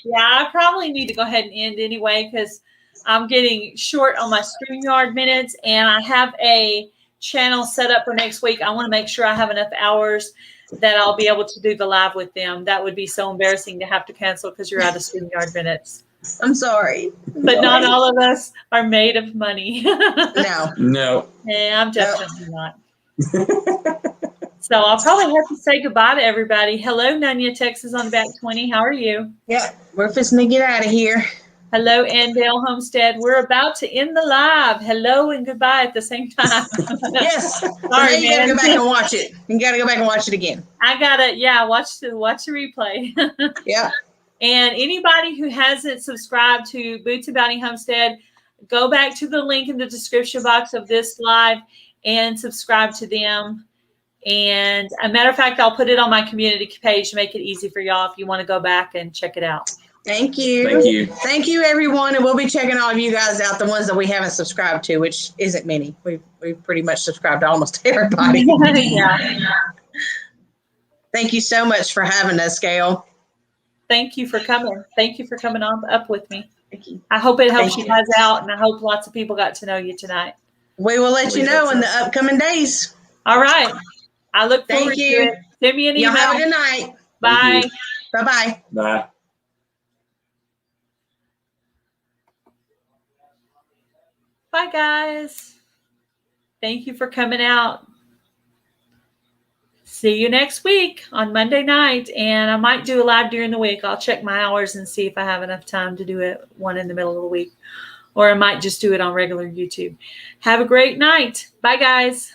Yeah, I probably need to go ahead and end anyway because I'm getting short on my StreamYard minutes, and I have a channel set up for next week. I want to make sure I have enough hours that I'll be able to do the live with them. That would be so embarrassing to have to cancel because you're out of StreamYard minutes. I'm sorry. But not all of us are made of money. No. Yeah, I'm definitely not. So I'll probably have to say goodbye to everybody. Hello, Nunya, Texas on the back 20. How are you? Yeah, we're fixing to get out of here. Hello, Gail Homestead. We're about to end the live. Hello and goodbye at the same time. Yes. Sorry, you gotta go back and watch it. You gotta go back and watch it again. I gotta, watch the replay. Yeah. And anybody who hasn't subscribed to Boots and Bounty Homestead, go back to the link in the description box of this live and subscribe to them. And a matter of fact, I'll put it on my community page to make it easy for y'all if you want to go back and check it out. Thank you. Thank you. Thank you, everyone. And we'll be checking all of you guys out, the ones that we haven't subscribed to, which isn't many. We've pretty much subscribed to almost everybody. Yeah. Thank you so much for having us, Gail. Thank you for coming. Thank you for coming on up with me. Thank you. I hope it helps you guys out, and I hope lots of people got to know you tonight. We will let you know in the upcoming days. All right. I look forward to it. Send me an email. Y'all have a good night. Bye. Bye-bye. Bye. Bye, guys. Thank you for coming out. See you next week on Monday night, and I might do a live during the week. I'll check my hours and see if I have enough time to do it one in the middle of the week, or I might just do it on regular YouTube. Have a great night. Bye, guys.